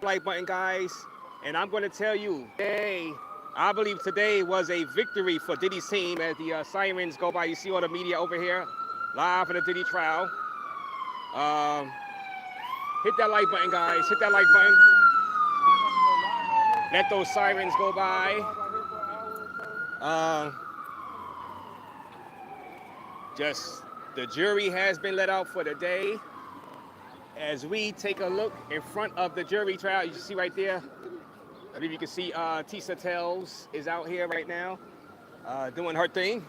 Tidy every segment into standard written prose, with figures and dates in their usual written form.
like button, guys. And I'm going to tell you, I believe today was a victory for Diddy's team as the sirens go by. You see all the media over here, live for the Diddy trial. Um, hit that like button, guys. Hit that like button. Let those sirens go by. Um, just the jury has been let out for the day. As we take a look in front of the jury trial, you see right there. I believe you can see Tisa Tells is out here right now, doing her thing.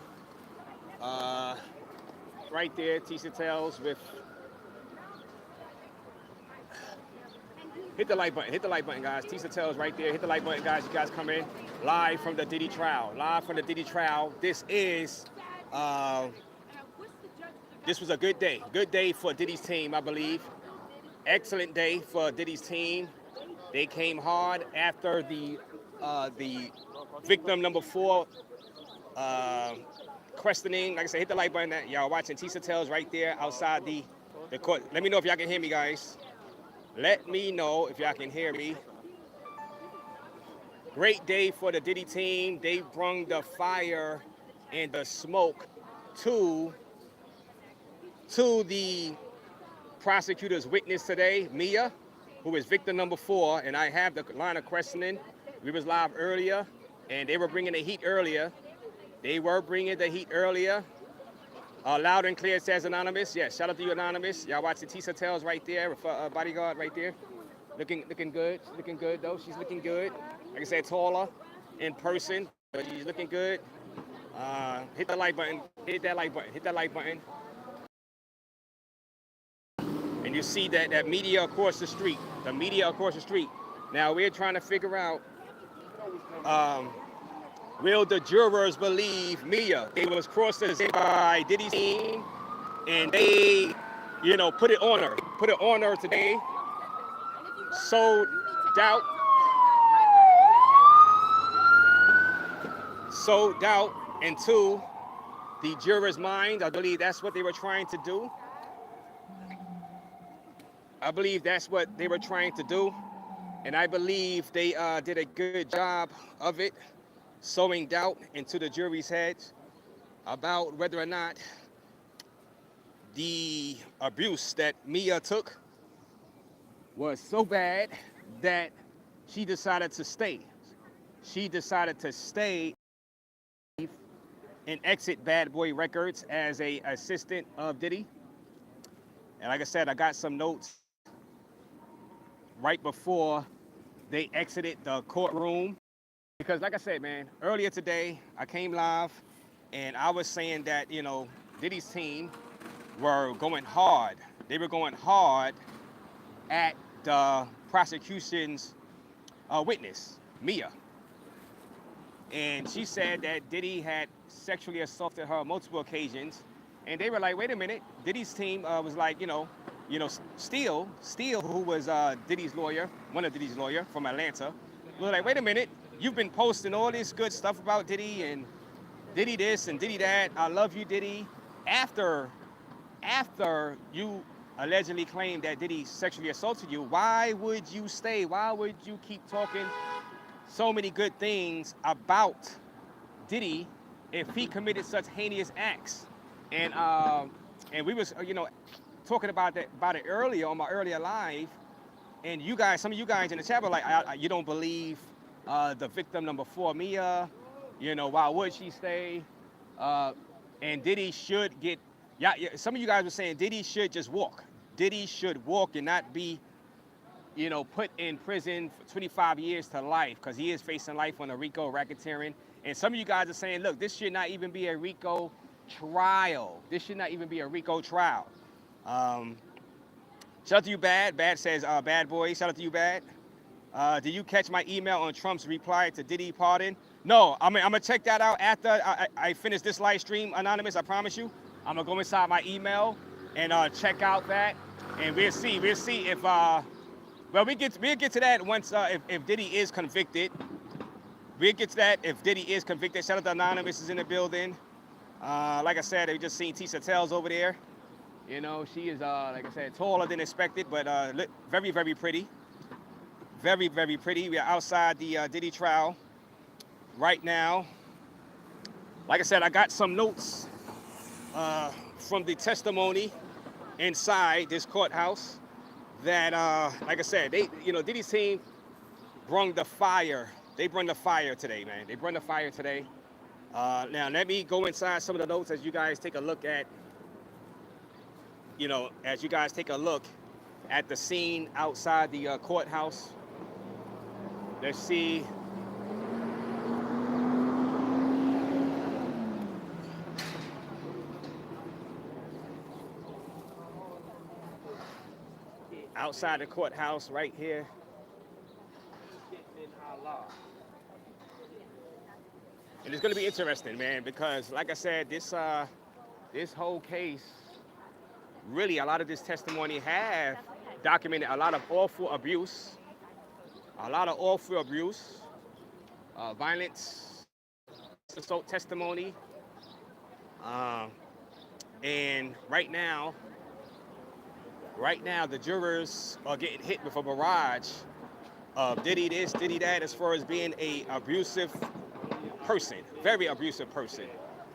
Uh, right there, Tisa Tells with. Hit the like button, guys. Tisa Tells right there. Hit the like button, guys. You guys come in live from the Diddy trial. Live from the Diddy trial. This was a good day. Good day for Diddy's team, I believe. Excellent day for Diddy's team. They came hard after the victim number 4 questioning. Like I said, hit the like button. Y'all watching Tisa Tells right there outside the court. Let me know if y'all can hear me, guys. Let me know if y'all can hear me. Great day for the Diddy team. They brung the fire and the smoke to the prosecutor's witness today, Mia, who is victim number 4, and I have the line of questioning. We was live earlier, and they were bringing the heat earlier. Loud and clear, says Anonymous. Yes, shout out to you, Anonymous. Y'all watching Tisa Tells right there with bodyguard right there. Looking good. Looking good, though. She's looking good. Like I said, taller in person, but she's looking good. Hit the like button. Hit that like button. Hit that like button. And you see that media across the street. The media across the street. Now, we're trying to figure out, will the jurors believe Mia? They was crossed by Diddy's team, and they, put it on her. Put it on her today. Sowed doubt into the jurors' mind. I believe that's what they were trying to do. And I believe they did a good job of it, sowing doubt into the jury's heads about whether or not the abuse that Mia took was so bad that she decided to stay. She decided to stay and exit Bad Boy Records as a assistant of Diddy. And like I said, I got some notes right before they exited the courtroom. Because like I said, man, earlier today, I came live and I was saying that, Diddy's team were going hard. They were going hard at the prosecution's witness, Mia. And she said that Diddy had sexually assaulted her on multiple occasions. And they were like, wait a minute. Diddy's team was like, Steele, who was Diddy's lawyer, one of Diddy's lawyer from Atlanta, was like, wait a minute. You've been posting all this good stuff about Diddy and Diddy this and Diddy that. I love you, Diddy. After you allegedly claimed that Diddy sexually assaulted you, why would you stay? Why would you keep talking so many good things about Diddy if he committed such heinous acts? And we was talking about it earlier on my earlier live, and you guys, some of you guys in the chat were like, you don't believe the victim number 4, Mia, why would she stay? And Diddy should get, some of you guys were saying Diddy should just walk. Diddy should walk and not be, put in prison for 25 years to life, because he is facing life on a RICO racketeering. And some of you guys are saying, look, this should not even be a RICO trial. Shout out to you, Bad. Bad says, Bad Boy. Shout out to you, Bad. Did you catch my email on Trump's reply to Diddy pardon? No, I'm going to check that out after I finish this live stream, Anonymous, I promise you. I'm going to go inside my email and check out that, and we'll see if, we'll get to that once, if Diddy is convicted. We'll get to that if Diddy is convicted. Shout out to Anonymous is in the building. Like I said, we just seen Tisa Tells over there. She is, like I said, taller than expected, but very, very pretty. Very, very pretty. We are outside the Diddy trial right now. Like I said, I got some notes from the testimony inside this courthouse that, like I said, Diddy's team brung the fire. They brought the fire today, man. They brought the fire today. Now, let me go inside some of the notes as you guys take a look at, the scene outside the courthouse. Let's see. Outside the courthouse right here. And it's going to be interesting, man, because like I said, this whole case, really a lot of this testimony have documented a lot of awful abuse, violence, assault testimony. And right now, the jurors are getting hit with a barrage of Diddy this, Diddy that, as far as being a abusive person, very abusive person,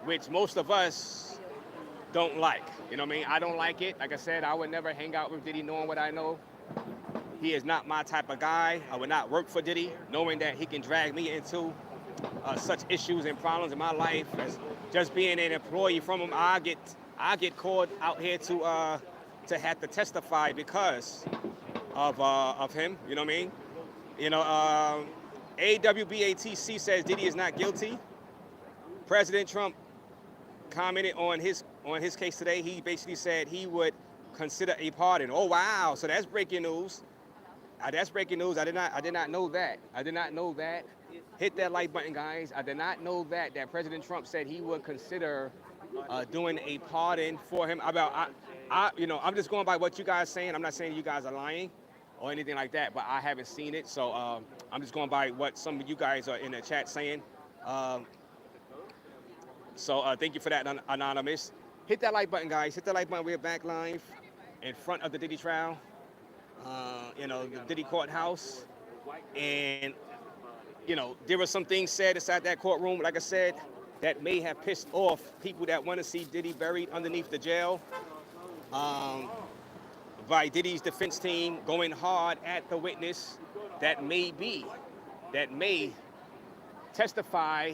which most of us don't like. You know what I mean? I don't like it. Like I said, I would never hang out with Diddy knowing what I know. He is not my type of guy. I would not work for Diddy knowing that he can drag me into such issues and problems in my life as just being an employee from him. I get called out here to have to testify because of him. You know what I mean? You know, AWBATC says Diddy is not guilty. President Trump commented on his case today. He basically said he would consider a pardon. Oh wow! So that's breaking news. That's breaking news. I did not know that. I did not know that. Hit that like button, guys. I did not know that President Trump said he would consider doing a pardon for him. I'm just going by what you guys saying. I'm not saying you guys are lying or anything like that, but I haven't seen it. So I'm just going by what some of you guys are in the chat saying. So thank you for that, Anonymous. Hit that like button, guys. Hit the like button. We're back live in front of the Diddy trial, the Diddy courthouse. And, there were some things said inside that courtroom, like I said, that may have pissed off people that want to see Diddy buried underneath the jail. By Diddy's defense team going hard at the witness that may testify,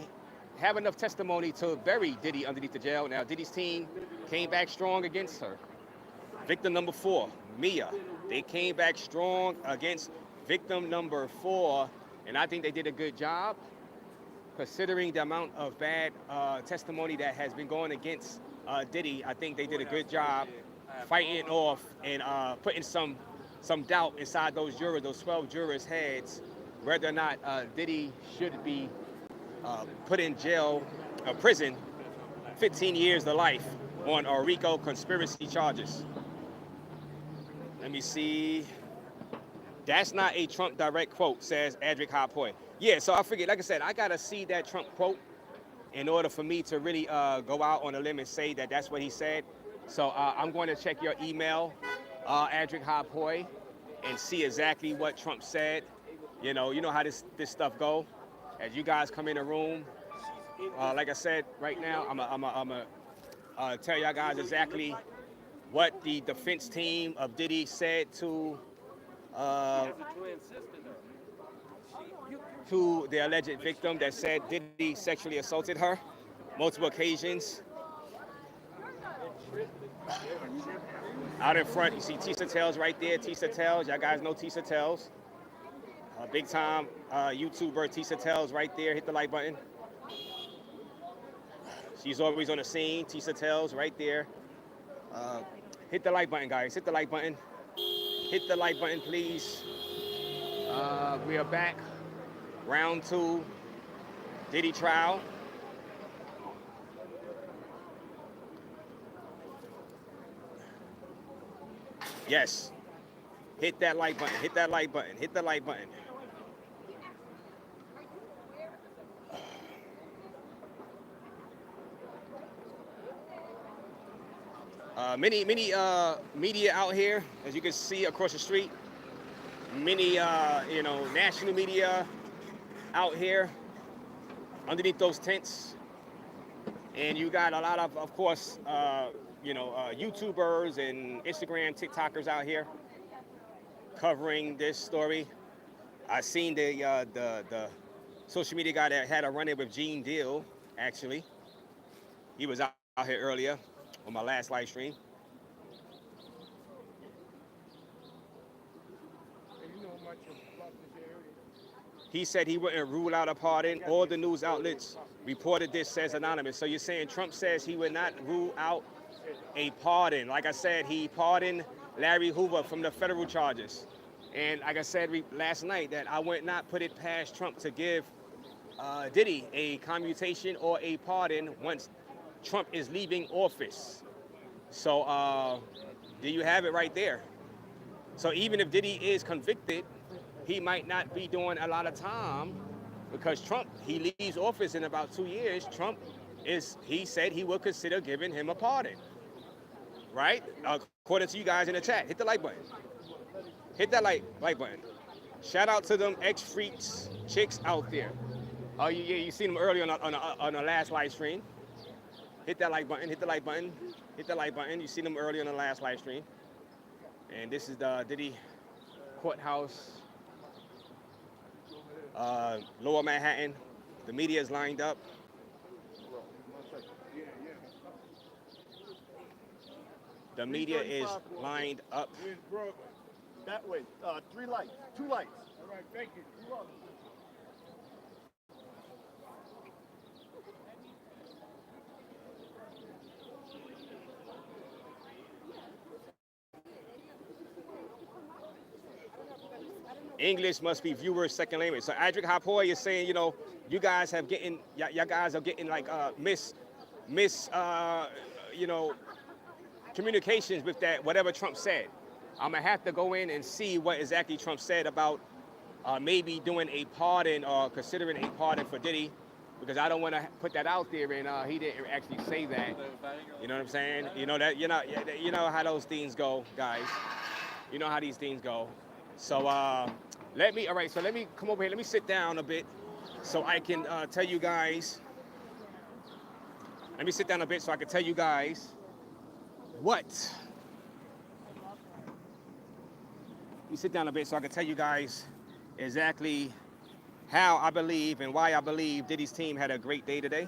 have enough testimony to bury Diddy underneath the jail. Now, Diddy's team came back strong against her. Victim number 4, Mia. They came back strong against victim number 4, and I think they did a good job considering the amount of bad testimony that has been going against Diddy. I think they did a good job fighting it off and putting some doubt inside those 12 jurors' heads, whether or not Diddy should be put in prison, 15 years to life on RICO conspiracy charges. Let me see. That's not a Trump direct quote, says Adric Harpoy. Yeah, so I figured, like I said, I got to see that Trump quote in order for me to really go out on a limb and say that that's what he said. So I'm going to check your email, Adric Harpoy, and see exactly what Trump said. You know how this stuff go. As you guys come in the room, like I said, right now, I'm tell y'all guys exactly what the defense team of Diddy said to the alleged victim that said Diddy sexually assaulted her multiple occasions. Out in front, you see Tisa Tells right there. Tisa Tells, y'all guys know Tisa Tells. Big time YouTuber Tisa Tells right there. Hit the like button. She's always on the scene. Tisa Tells right there. Hit the like button, guys. Hit the like button. Hit the like button, please. We are back. Round 2, Diddy trial. Yes. Hit that like button. Hit that like button. Hit the like button. Many media out here, as you can see across the street. many, national media out here underneath those tents. And you got a lot of course, YouTubers and Instagram, TikTokers out here covering this story. I seen the social media guy that had a run-in with Gene Deal, actually. He was out here earlier on my last live stream. He said he wouldn't rule out a pardon. All the news outlets reported this, says Anonymous. So you're saying Trump says he would not rule out a pardon. Like I said, he pardoned Larry Hoover from the federal charges. And like I said last night, that I would not put it past Trump to give Diddy a commutation or a pardon once Trump is leaving office. So there you have it right there. So even if Diddy is convicted, he might not be doing a lot of time because Trump, he leaves office in about 2 years. He said he will consider giving him a pardon, right? According to you guys in the chat, hit the like button. Hit that like button. Shout out to them ex-freaks, chicks out there. Oh, yeah, you seen them earlier on the last live stream. Hit that like button, hit the like button, hit the like button. You seen them earlier on the last live stream. And this is the Diddy Courthouse, Lower Manhattan. The media is lined up. The media is lined up. That way, 3 lights, 2 lights. All right, thank you. You're welcome. English must be viewers' second language. So Adric Hapoy is saying, you guys have getting, y'all guys are getting like communications with that, whatever Trump said. I'm gonna have to go in and see what exactly Trump said about maybe doing a pardon or considering a pardon for Diddy, because I don't want to put that out there and he didn't actually say that. You know what I'm saying? You know how those things go, guys. You know how these things go. So let me come over here. Let me sit down a bit so I can tell you guys. Let me sit down a bit so I can tell you guys what. Let me sit down a bit so I can tell you guys exactly how I believe and why I believe Diddy's team had a great day today.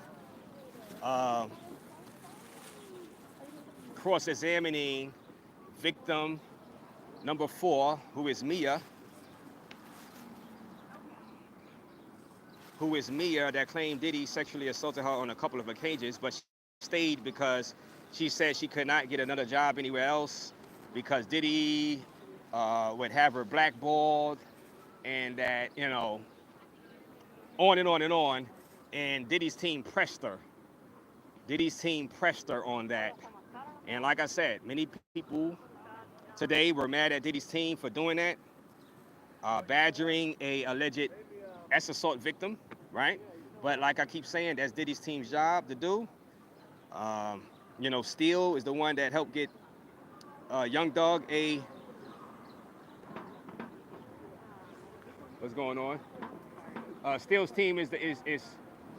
Cross-examining victim number 4, who is Mia. That claimed Diddy sexually assaulted her on a couple of occasions, but she stayed because she said she could not get another job anywhere else because Diddy would have her blackballed, and that, on and on and on. And Diddy's team pressed her. On that. And like I said, many people today were mad at Diddy's team for doing that, badgering a alleged assault victim, right? But like I keep saying, that's Diddy's team's job to do. Steele is the one that helped get Young Thug what's going on? Steele's team is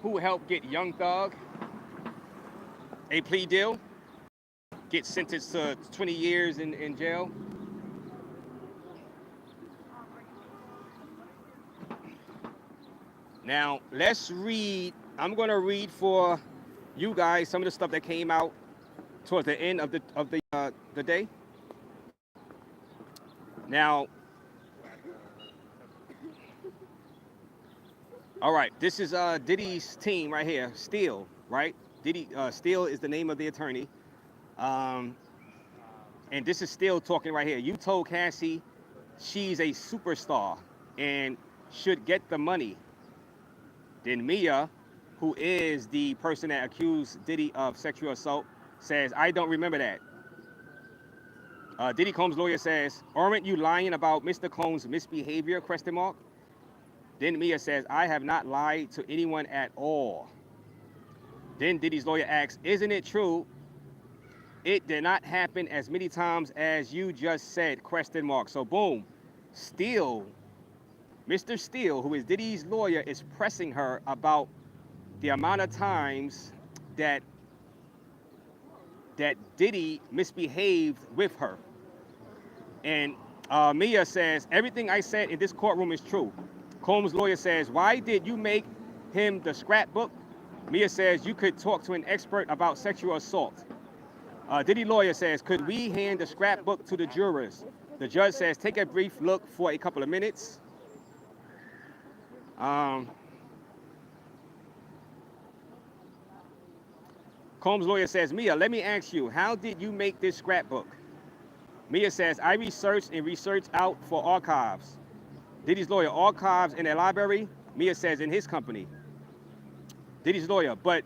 who helped get Young Thug a plea deal, get sentenced to 20 years in jail. Now, let's read. I'm going to read for you guys some of the stuff that came out towards the end of the day. Now, all right, this is Diddy's team right here, Steele, right? Steele is the name of the attorney. And this is Steele talking right here. You told Cassie she's a superstar and should get the money. Then Mia, who is the person that accused Diddy of sexual assault, says, I don't remember that. Diddy Combs' lawyer says, aren't you lying about Mr. Combs' misbehavior, ? Then Mia says, I have not lied to anyone at all. Then Diddy's lawyer asks, isn't it true it did not happen as many times as you just said, ? So boom, Steele, Mr. Steele, who is Diddy's lawyer, is pressing her about the amount of times that Diddy misbehaved with her. And Mia says, everything I said in this courtroom is true. Combs' lawyer says, why did you make him the scrapbook? Mia says, you could talk to an expert about sexual assault. Diddy lawyer says, could we hand the scrapbook to the jurors? The judge says, take a brief look for a couple of minutes. Combs' lawyer says, Mia, let me ask you, how did you make this scrapbook? Mia says, I researched out for archives. Diddy's lawyer, archives in a library? Mia says, in his company. Diddy's lawyer, but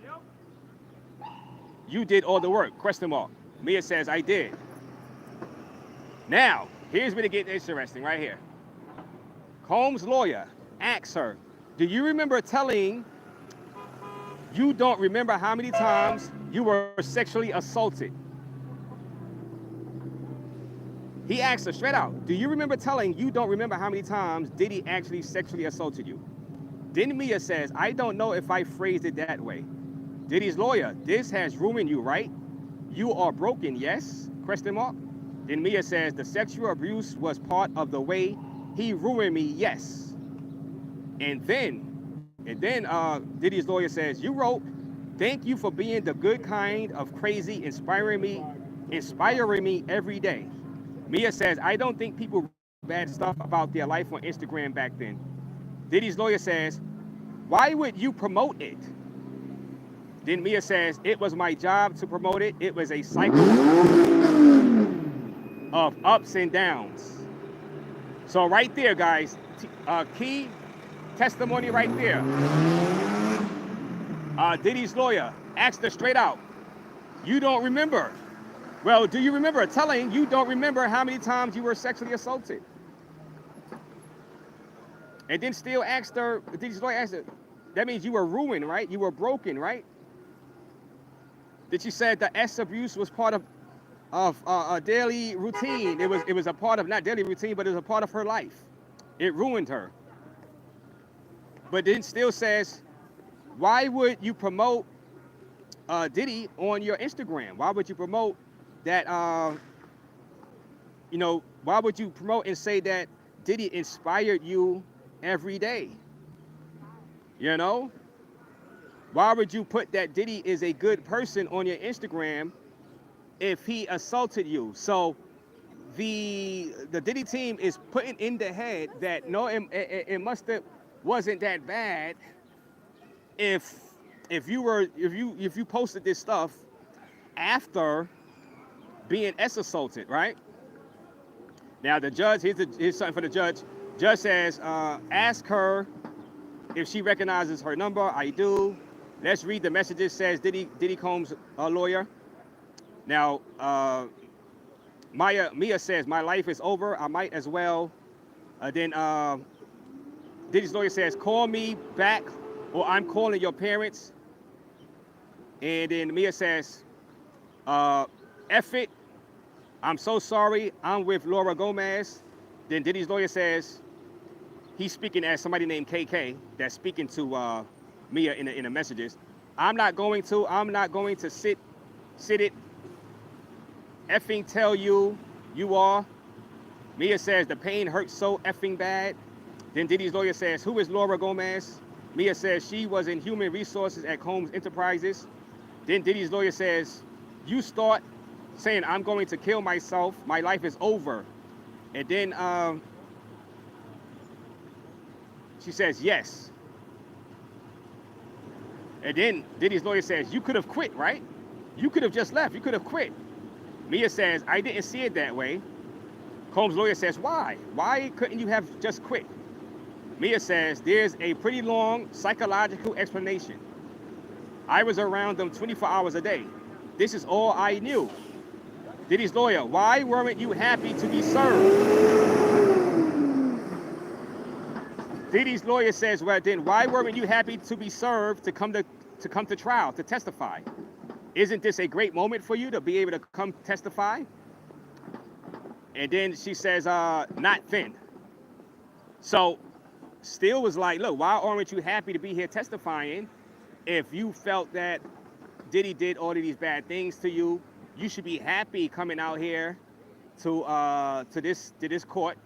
you did all the work, question mark. Mia says, I did. Now, here's where it gets interesting, right here. Combs' lawyer asks her, do you remember telling you don't remember how many times you were sexually assaulted? He asked her straight out, do you remember telling you don't remember how many times Diddy actually sexually assaulted you? Then Mia says, I don't know if I phrased it that way. Diddy's lawyer, this has ruined you, right? You are broken, yes? Question mark. Then Mia says, the sexual abuse was part of the way he ruined me, yes. And then Diddy's lawyer says, you wrote, thank you for being the good kind of crazy, inspiring me every day. Mia says, I don't think people wrote bad stuff about their life on Instagram back then. Diddy's lawyer says, why would you promote it? Then Mia says, it was my job to promote it. It was a cycle of ups and downs. So right there, guys, key testimony right there. Diddy's lawyer asked her straight out, you don't remember. Well, do you remember telling you don't remember how many times you were sexually assaulted? And then still asked her, Diddy's lawyer asked her, that means you were ruined, right? You were broken, right? That she said the S abuse was part of a daily routine. It was a part of, not daily routine, but it was a part of her life. It ruined her. But then still says, why would you promote Diddy on your Instagram? Why would you promote that, why would you promote and say that Diddy inspired you every day? You know? Why would you put that Diddy is a good person on your Instagram if he assaulted you? So the Diddy team is putting in the head that no, it must have wasn't that bad if you posted this stuff after being assaulted, right? Now the judge, here's something for the judge. Judge says, ask her if she recognizes her number. I do. Let's read the messages, says Diddy Combs' lawyer. Now, Mia says, my life is over. I might as well. Then Diddy's lawyer says, call me back or I'm calling your parents. And then Mia says, F it. I'm so sorry. I'm with Laura Gomez. Then Diddy's lawyer says, he's speaking as somebody named KK that's speaking to Mia in the messages. I'm not going to sit it. Effing tell you are. Mia says the pain hurts so effing bad. Then Diddy's lawyer says, who is Laura Gomez? Mia says she was in human resources at Combs Enterprises. Then Diddy's lawyer says, you start saying I'm going to kill myself. My life is over. And then she says, yes. And then Diddy's lawyer says, you could have quit, right? You could have just left. You could have quit. Mia says, I didn't see it that way. Combs' lawyer says, why? Why couldn't you have just quit? Mia says, there's a pretty long psychological explanation. I was around them 24 hours a day. This is all I knew. Diddy's lawyer, why weren't you happy to be served? Diddy's lawyer says, well then, why weren't you happy to be served to come to trial, to testify? Isn't this a great moment for you to be able to come testify? And then she says, not then. So Steele was like, look, why aren't you happy to be here testifying if you felt that Diddy did all of these bad things to you? You should be happy coming out here to this court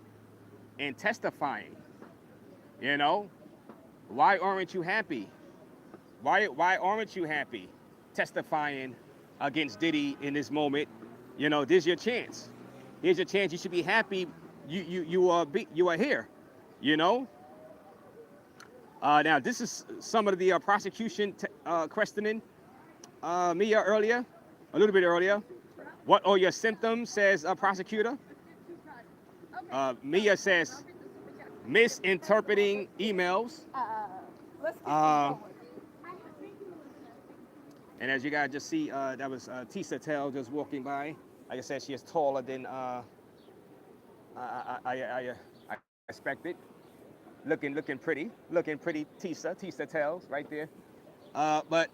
and testifying. You know, why aren't you happy? Why aren't you happy testifying against Diddy in this moment? You know, this is your chance. Here's your chance. You should be happy. You are here. You know. Now this is some of the prosecution questioning Mia earlier, a little bit earlier. What are your symptoms? Says a prosecutor. Mia says misinterpreting emails. And as you guys just see, that was Tisa Tell just walking by. Like I said, she is taller than I expected. Looking pretty. Tisa Tells right there. But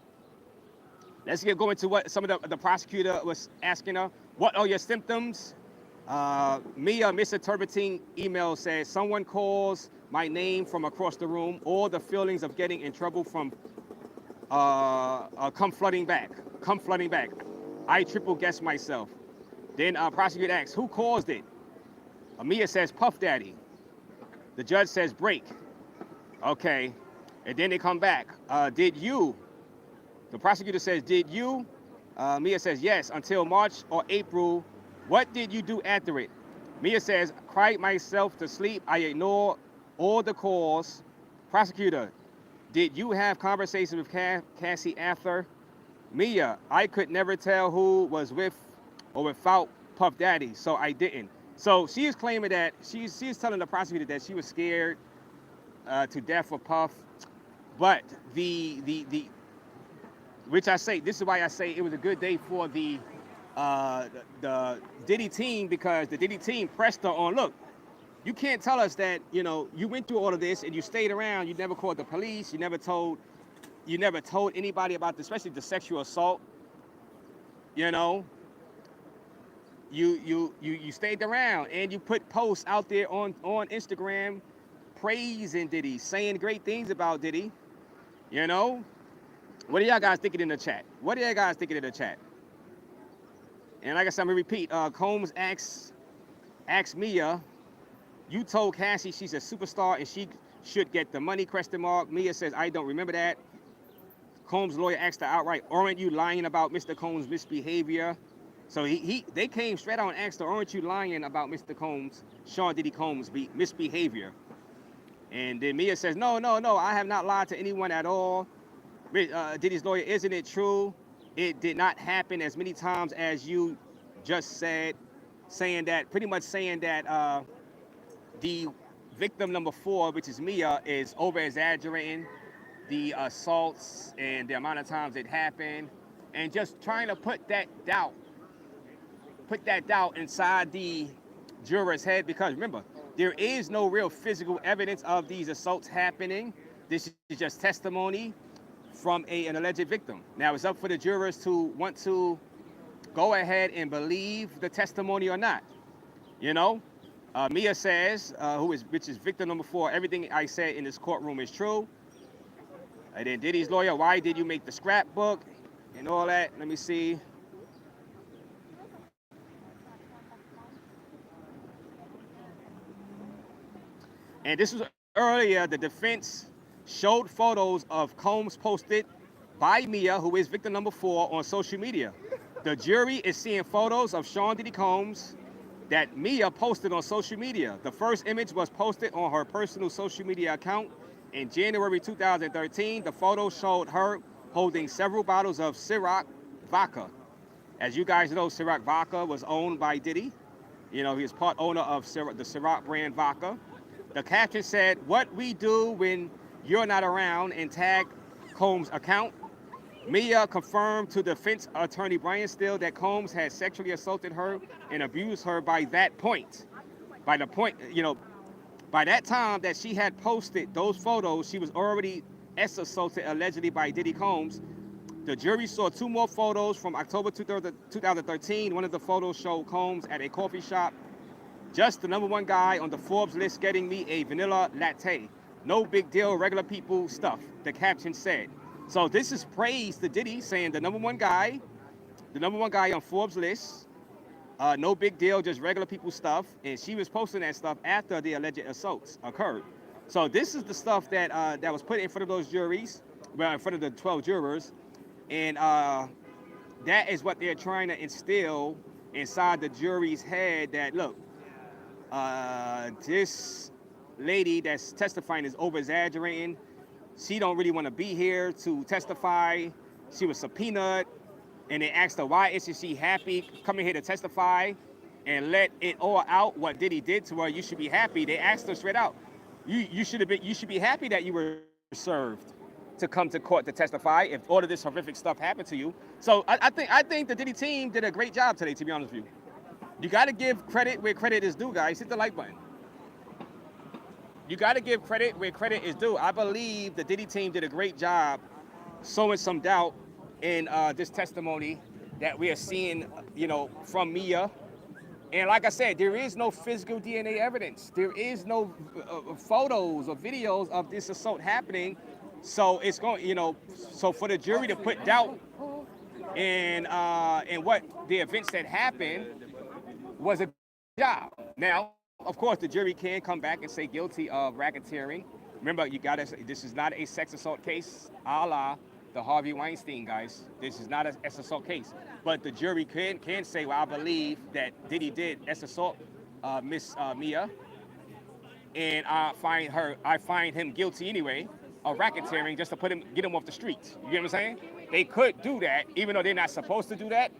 let's go into what some of the prosecutor was asking her. What are your symptoms? Mia misinterpreting email says someone calls my name from across the room. All the feelings of getting in trouble from come flooding back. I triple guessed myself. Then prosecutor asks, who caused it? Mia says Puff Daddy. The judge says break. Okay. And then they come back. Did you? The prosecutor says, did you? Mia says yes, until March or April. What did you do after it? Mia says, cried myself to sleep. I ignore all the calls. Prosecutor, did you have conversations with Cassie after? Mia, I could never tell who was with or without Puff Daddy, so I didn't. So she is claiming that, she's telling the prosecutor that she was scared to death of Puff. But which I say, this is why I say it was a good day for the Diddy team, because the Diddy team pressed her on, look, you can't tell us that, you know, you went through all of this and you stayed around, you never called the police, you never told anybody about this, especially the sexual assault. You know, you stayed around and you put posts out there on Instagram praising Diddy, saying great things about Diddy. You know, what are y'all guys thinking in the chat? And like I said, I'm gonna repeat. Combs asks Mia, you told Cassie she's a superstar and she should get the money, ? Mia says, I don't remember that. Combs' lawyer asked her outright, aren't you lying about Mr. Combs' misbehavior? So they came straight out and asked her, aren't you lying about Mr. Combs, Sean Diddy Combs' misbehavior? And then Mia says, no, I have not lied to anyone at all. Diddy's lawyer, isn't it true? It did not happen as many times as you just said, pretty much saying that the victim number 4, which is Mia, is over-exaggerating the assaults and the amount of times it happened, and just trying to put that doubt inside the juror's head, because remember, there is no real physical evidence of these assaults happening. This is just testimony from an alleged victim. Now it's up for the jurors to want to go ahead and believe the testimony or not. You know, Mia says, which is victim number 4, everything I said in this courtroom is true. And then Diddy's lawyer, why did you make the scrapbook and all that? Let me see. And this was earlier, the defense showed photos of Combs posted by Mia, who is victim number 4, on social media. The jury is seeing photos of Sean Diddy Combs that Mia posted on social media. The first image was posted on her personal social media account in January 2013. The photo showed her holding several bottles of Ciroc vodka. As you guys know, Ciroc vodka was owned by Diddy. You know, he was part owner of the Ciroc brand vodka. The caption said, what we do when you're not around, and tagged Combs' account. Mia confirmed to defense attorney Brian Steele that Combs had sexually assaulted her and abused her by that point. By that time that she had posted those photos, she was already assaulted allegedly by Diddy Combs. The jury saw 2 more photos from October 2013. One of the photos showed Combs at a coffee shop Just the #1 guy on the Forbes list getting me a vanilla latte. No big deal, regular people stuff, the caption said. So this is praise to Diddy, saying the #1 guy, the #1 guy on Forbes list, no big deal, just regular people stuff. And she was posting that stuff after the alleged assaults occurred. So this is the stuff that that was put in front of those juries, well, in front of the 12 jurors. And that is what they're trying to instill inside the jury's head, that, look, this lady that's testifying is over-exaggerating. She don't really want to be here to testify. She was subpoenaed, and they asked her, why isn't she happy coming here to testify and let it all out what Diddy did to her? You should be happy. They asked her straight out, you should be happy that you were served to come to court to testify if all of this horrific stuff happened to you. So I think the Diddy team did a great job today, to be honest with you. You got to give credit where credit is due, guys. Hit the like button. You got to give credit where credit is due. I believe the Diddy team did a great job sowing some doubt in this testimony that we are seeing, you know, from Mia. And like I said, there is no physical DNA evidence. There is no photos or videos of this assault happening. So it's going, you know, so for the jury to put doubt in what the events that happened was a job. Now, of course, the jury can come back and say guilty of racketeering. Remember, you gotta say, this is not a sex assault case, a la the Harvey Weinstein, guys. This is not a sex assault case. But the jury can say, well, I believe that Diddy did sex assault Miss Mia, and I find him guilty anyway of racketeering, just to get him off the streets. You get what I'm saying? They could do that, even though they're not supposed to do that,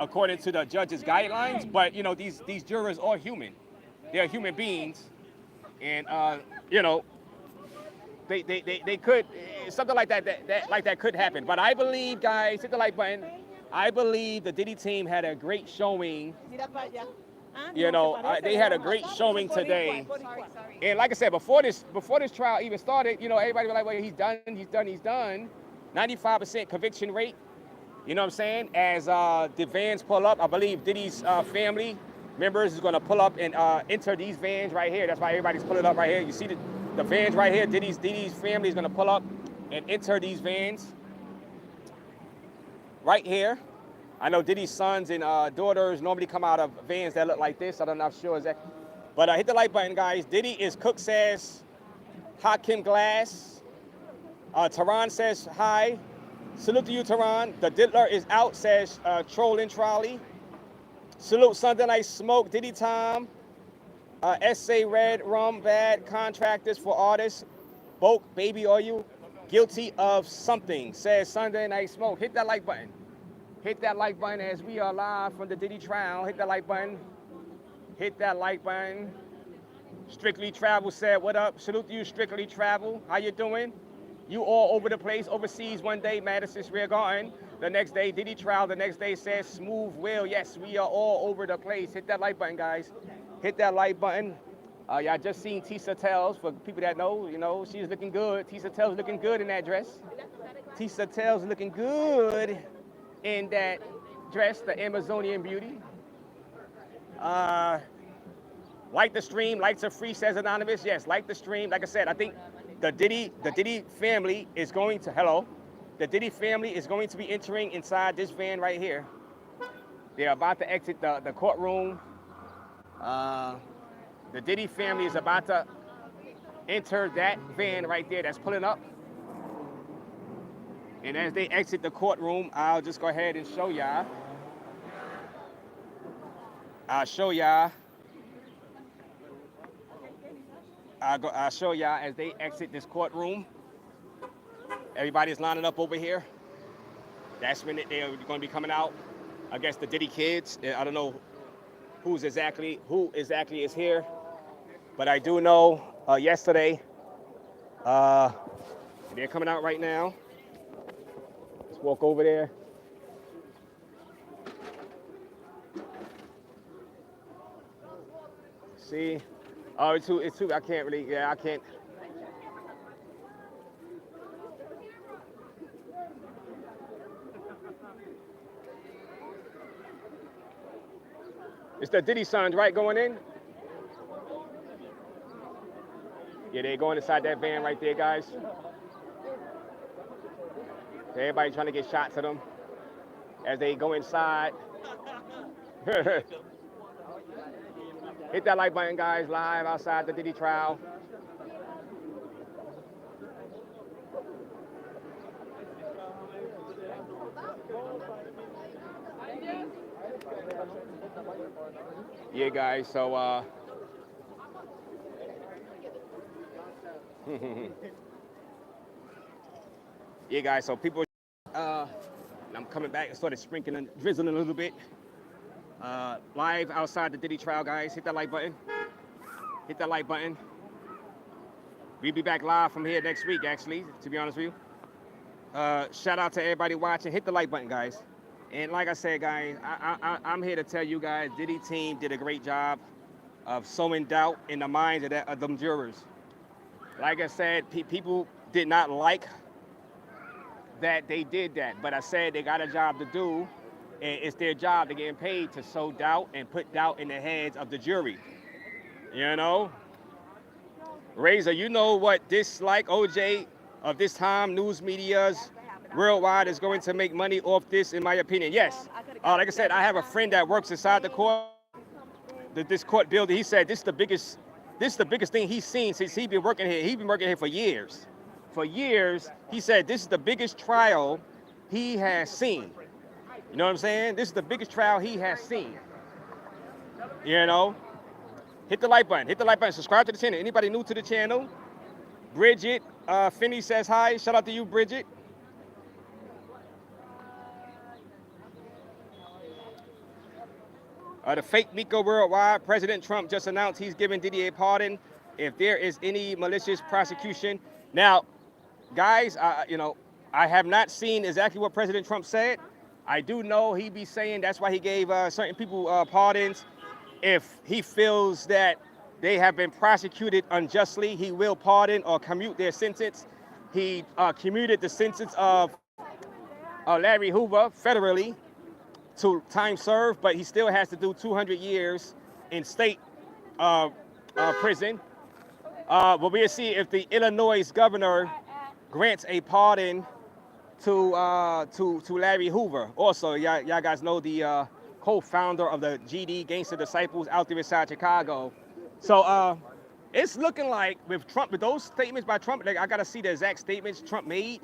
according to the judge's guidelines. But you know, these jurors are human. They're human beings, and you know, they could, something like that could happen. But I believe, guys, hit the like button. I believe the Diddy team had a great showing. You know, they had a great showing today. And like I said, before this trial even started, you know, everybody was like, well, he's done. 95% conviction rate. You know what I'm saying? As the vans pull up, I believe Diddy's family members is going to pull up and enter these vans right here. That's why everybody's pulling up right here. You see the vans right here. Diddy's family is going to pull up and enter these vans right here. I know Diddy's sons and daughters normally come out of vans that look like this. I'm not sure exactly. But hit the like button, guys. Diddy is Cook says, Hakim Glass. Tehran says hi. Salute to you, Tehran. The Diddler is out, says Trolling Trolley. Salute Sunday Night Smoke, Diddy Time. SA Red, Rum, Bad, Contractors for Artists. Boke, Baby, are you guilty of something, says Sunday Night Smoke. Hit that like button. Hit that like button as we are live from the Diddy trial. Hit that like button. Hit that like button. Strictly Travel said, what up? Salute to you, Strictly Travel. How you doing? You all over the place, overseas one day, Madison Square Garden. The next day, Diddy trial. The next day says Smooth Will. Yes, we are all over the place. Hit that like button, guys. Hit that like button. Y'all just seen Tisa Tells. For people that know, you know, she's looking good. Tisa Tells looking good in that dress. Tisa Tells looking good in that dress, the Amazonian beauty. Like the stream, likes are free, says Anonymous. Yes, like the stream. Like I said, I think the Diddy family is going to, the Diddy family is going to be entering inside this van right here. They're about to exit the courtroom. The Diddy family is about to enter that van right there that's pulling up. And as they exit the courtroom, I'll just go ahead and show y'all. I'll show y'all as they exit this courtroom. Everybody's lining up over here. That's when they're going to be coming out. I guess the Diddy kids. I don't know who exactly is here, but I do know yesterday they're coming out right now. Let's walk over there. See? Oh, it's too, I can't really, yeah, I can't. It's the Diddy sons, right, going in? Yeah, they're going inside that van right there, guys. Everybody trying to get shots of them as they go inside. Hit that like button, guys, live outside the Diddy trial. Yeah, guys, so, yeah, guys, so people, I'm coming back and started sprinkling and drizzling a little bit. Live outside the Diddy trial, guys. Hit that like button. Hit that like button. We'll be back live from here next week, actually, to be honest with you. Shout out to everybody watching. Hit the like button, guys. And like I said, guys, I'm here to tell you guys, Diddy team did a great job of sowing doubt in the minds of them jurors. Like I said, people did not like that they did that, but I said they got a job to do, and it's their job. They're getting paid to sow doubt and put doubt in the heads of the jury. You know? Raze, you know what this like, OJ, of this time, news medias worldwide is going to make money off this, in my opinion. Yes. Like I said, I have a friend that works inside the court, this court building. He said this is the biggest thing he's seen since he's been working here. He's been working here for years. For years, he said this is the biggest trial he has seen. You know what I'm saying? This is the biggest trial he has seen. You know? Hit the like button. Hit the like button. Subscribe to the channel. Anybody new to the channel? Bridget Finney says hi. Shout out to you, Bridget. The fake RICO worldwide. President Trump just announced he's giving Diddy a pardon if there is any malicious prosecution. Now, guys, you know, I have not seen exactly what President Trump said. I do know he be saying that's why he gave certain people pardons. If he feels that they have been prosecuted unjustly, he will pardon or commute their sentence. He commuted the sentence of Larry Hoover federally to time served, but he still has to do 200 years in state prison. But we'll see if the Illinois governor grants a pardon to Larry Hoover. Also, y'all guys know the co-founder of the GD, Gangster Disciples, out there inside Chicago. So it's looking like with Trump, with those statements by Trump, like, I gotta see the exact statements Trump made.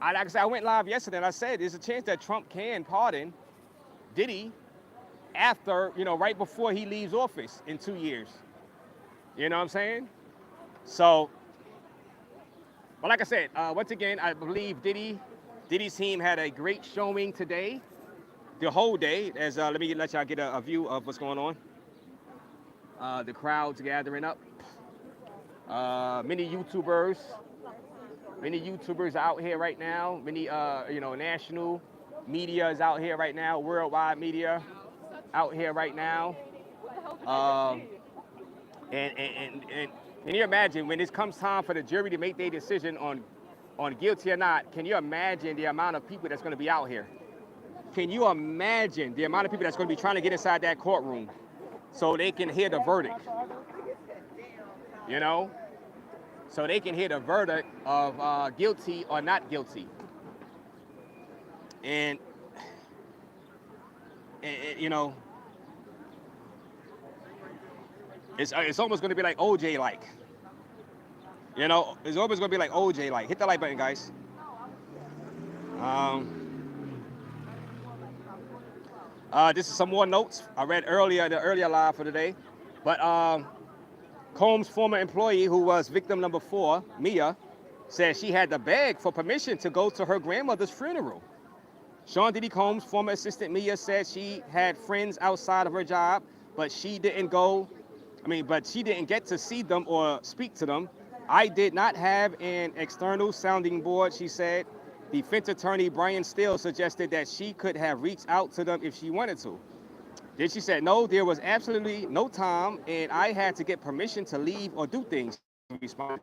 Like I said, I went live yesterday and I said there's a chance that Trump can pardon Diddy after, you know, right before he leaves office in 2 years. You know what I'm saying? So, but like I said, once again, I believe Diddy's team had a great showing today, the whole day. As let me let y'all get a view of what's going on. The crowd's gathering up. Many YouTubers out here right now. Many, you know, national media is out here right now. Worldwide media out here right now. And can you imagine when it comes time for the jury to make their decision on guilty or not? Can you imagine the amount of people that's going to be out here? Can you imagine the amount of people that's going to be trying to get inside that courtroom so they can hear the verdict? You know? So they can hear the verdict of guilty or not guilty. And you know, it's almost going to be like OJ-like. You know, it's always going to be like OJ-like. Hit the like button, guys. This is some more notes I read earlier, the earlier live for today. But Combs' former employee, who was victim number 4, Mia, said she had to beg for permission to go to her grandmother's funeral. Sean Diddy Combs' former assistant Mia said she had friends outside of her job, but she didn't get to see them or speak to them. I did not have an external sounding board, she said. Defense attorney Brian Steele suggested that she could have reached out to them if she wanted to. Then she said, no, there was absolutely no time, and I had to get permission to leave or do things, she responded.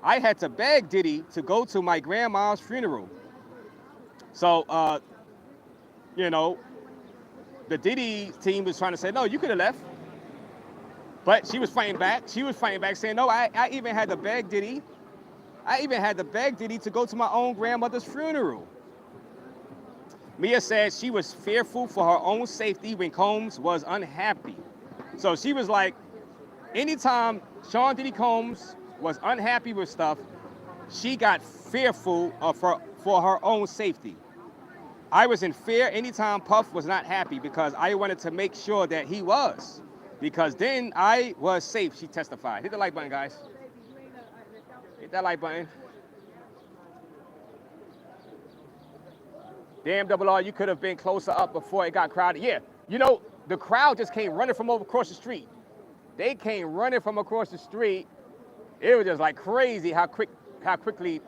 I had to beg Diddy to go to my grandma's funeral. So, you know, the Diddy team was trying to say, no, you could have left. But she was fighting back. She was fighting back, saying, no, I even had to beg Diddy. I even had to beg Diddy to go to my own grandmother's funeral. Mia said she was fearful for her own safety when Combs was unhappy. So she was like, anytime Sean Diddy Combs was unhappy with stuff, she got fearful for her own safety. I was in fear anytime Puff was not happy because I wanted to make sure that he was. Because then I was safe, she testified. Hit the like button, guys. Hit that like button. Damn, Double R, you could have been closer up before it got crowded. Yeah, you know, the crowd just came running from over across the street. They came running from across the street. It was just like crazy how quickly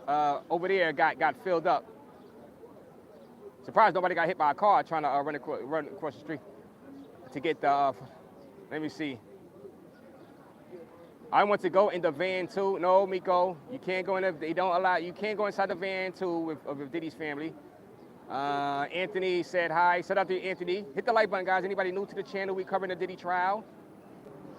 over there got filled up. Surprised nobody got hit by a car trying to run across the street to get the, let me see. I want to go in the van too. No, Miko, you can't go in there. They don't allow, you can't go inside the van too with Diddy's family. Anthony said hi. Shout out to Anthony. Hit the like button, guys. Anybody new to the channel? We covering the Diddy trial.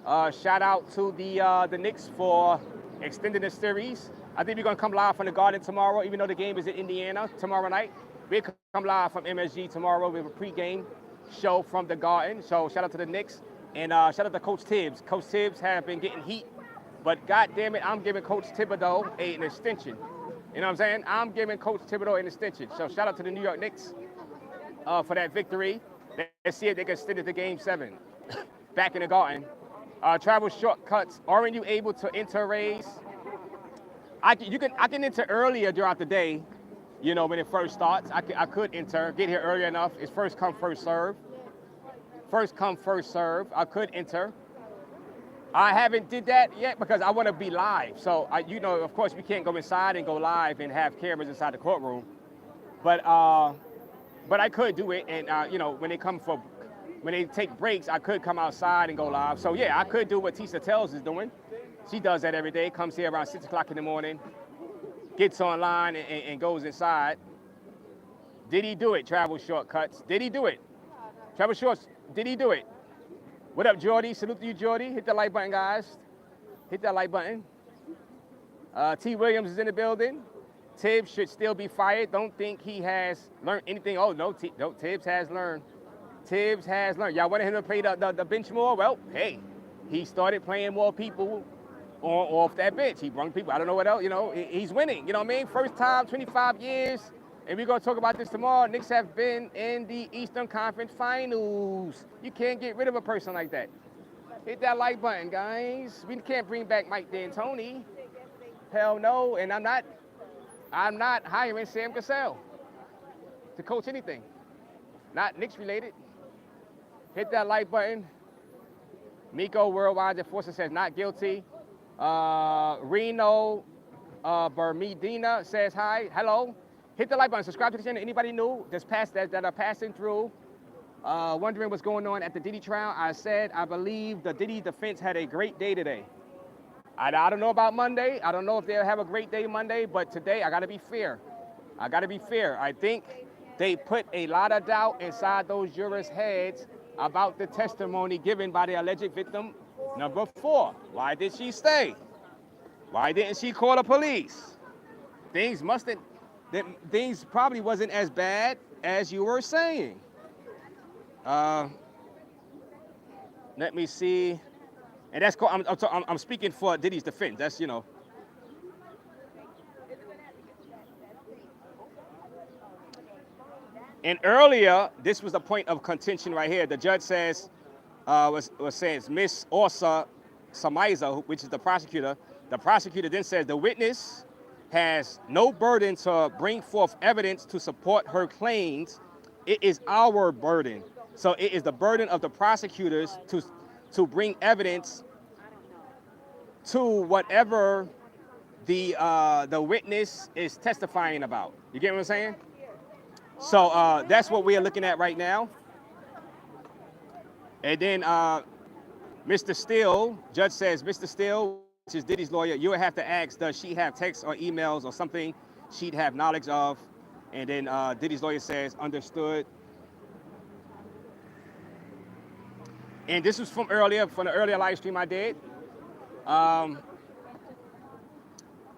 Shout out to the Knicks for extending the series. I think we're gonna come live from the Garden tomorrow, even though the game is in Indiana tomorrow night. We'll come live from MSG tomorrow with a pregame show from the Garden. So shout out to the Knicks and shout out to Coach Tibbs. Coach Tibbs have been getting heat, but God damn it, I'm giving Coach Thibodeau an extension. You know what I'm saying? I'm giving Coach Thibodeau an extension. So shout out to the New York Knicks for that victory. Let's see if they can extend it to Game 7 back in the Garden. Travel shortcuts. Aren't you able to enter Raze? I can enter earlier throughout the day. You know, when it first starts, I could enter, get here early enough. It's first come, first serve. First come, first serve. I could enter. I haven't did that yet because I want to be live. So, you know, of course, we can't go inside and go live and have cameras inside the courtroom. But I could do it. And, you know, when they take breaks, I could come outside and go live. So, yeah, I could do what Tisa Tells is doing. She does that every day, comes here around 6 o'clock in the morning, gets online and goes inside. Did he do it? Travel shortcuts. Did he do it? Travel shorts. Did he do it? What up, Jordy? Salute to you, Jordy. Hit that like button, guys. Hit that like button. T. Williams is in the building. Tibbs should still be fired. Don't think he has learned anything. Oh, no, Tibbs has learned. Tibbs has learned. Y'all wanted him to play the bench more? Well, hey, he started playing more people off that bench. He brung people. I don't know what else. You know, he's winning. You know what I mean? First time, 25 years. And we're going to talk about this tomorrow. Knicks have been in the Eastern Conference Finals. You can't get rid of a person like that. Hit that like button, guys. We can't bring back Mike D'Antoni. Hell no. And I'm not hiring Sam Cassell to coach anything. Not Knicks related. Hit that like button. Miko Worldwide Enforcer says not guilty. Reno Bermedina says hi. Hello. Hit the like button. Subscribe to the channel. Anybody new that are passing through, wondering what's going on at the Diddy trial. I said I believe the Diddy defense had a great day today. I don't know about Monday. I don't know if they'll have a great day Monday, but today I got to be fair. I think they put a lot of doubt inside those jurors' heads about the testimony given by the alleged victim number 4. Why did she stay? Why didn't she call the police? Things probably wasn't as bad as you were saying. Let me see. And that's cool. I'm speaking for Diddy's defense. That's, you know. And earlier, this was the point of contention right here. The judge says, was saying Miss Orsa Samaiza, which is the prosecutor. The prosecutor then says the witness has no burden to bring forth evidence to support her claims. It is our burden. So it is the burden of the prosecutors to bring evidence to whatever the witness is testifying about. You get what I'm saying? So that's what we are looking at right now. And then Mr. Steele, judge says, Mr. Steele, which is Diddy's lawyer, you would have to ask, does she have texts or emails or something she'd have knowledge of? And then Diddy's lawyer says, understood. And this was from the earlier live stream I did.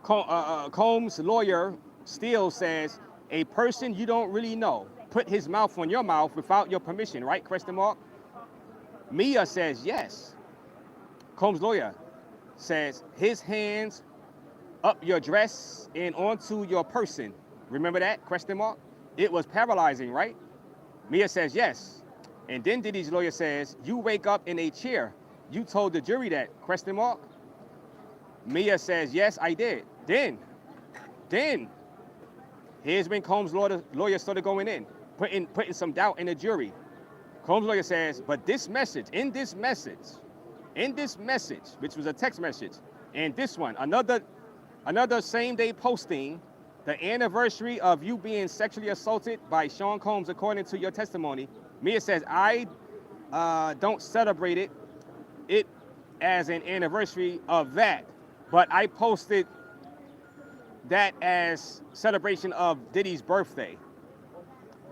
Combs' lawyer still says, a person you don't really know put his mouth on your mouth without your permission, right? Question mark. Mia says yes. Combs' lawyer says his hands up your dress and onto your person. Remember that? Question mark. It was paralyzing, right? Mia says yes. And then Diddy's lawyer says, you wake up in a chair. You told the jury that? Question mark. Mia says, yes, I did. Then, here's when Combs' lawyer started going in, putting some doubt in the jury. Combs' lawyer says, but in this message, which was a text message, and this one, another same-day posting, the anniversary of you being sexually assaulted by Sean Combs, according to your testimony, Mia says, I don't celebrate it as an anniversary of that, but I posted that as celebration of Diddy's birthday.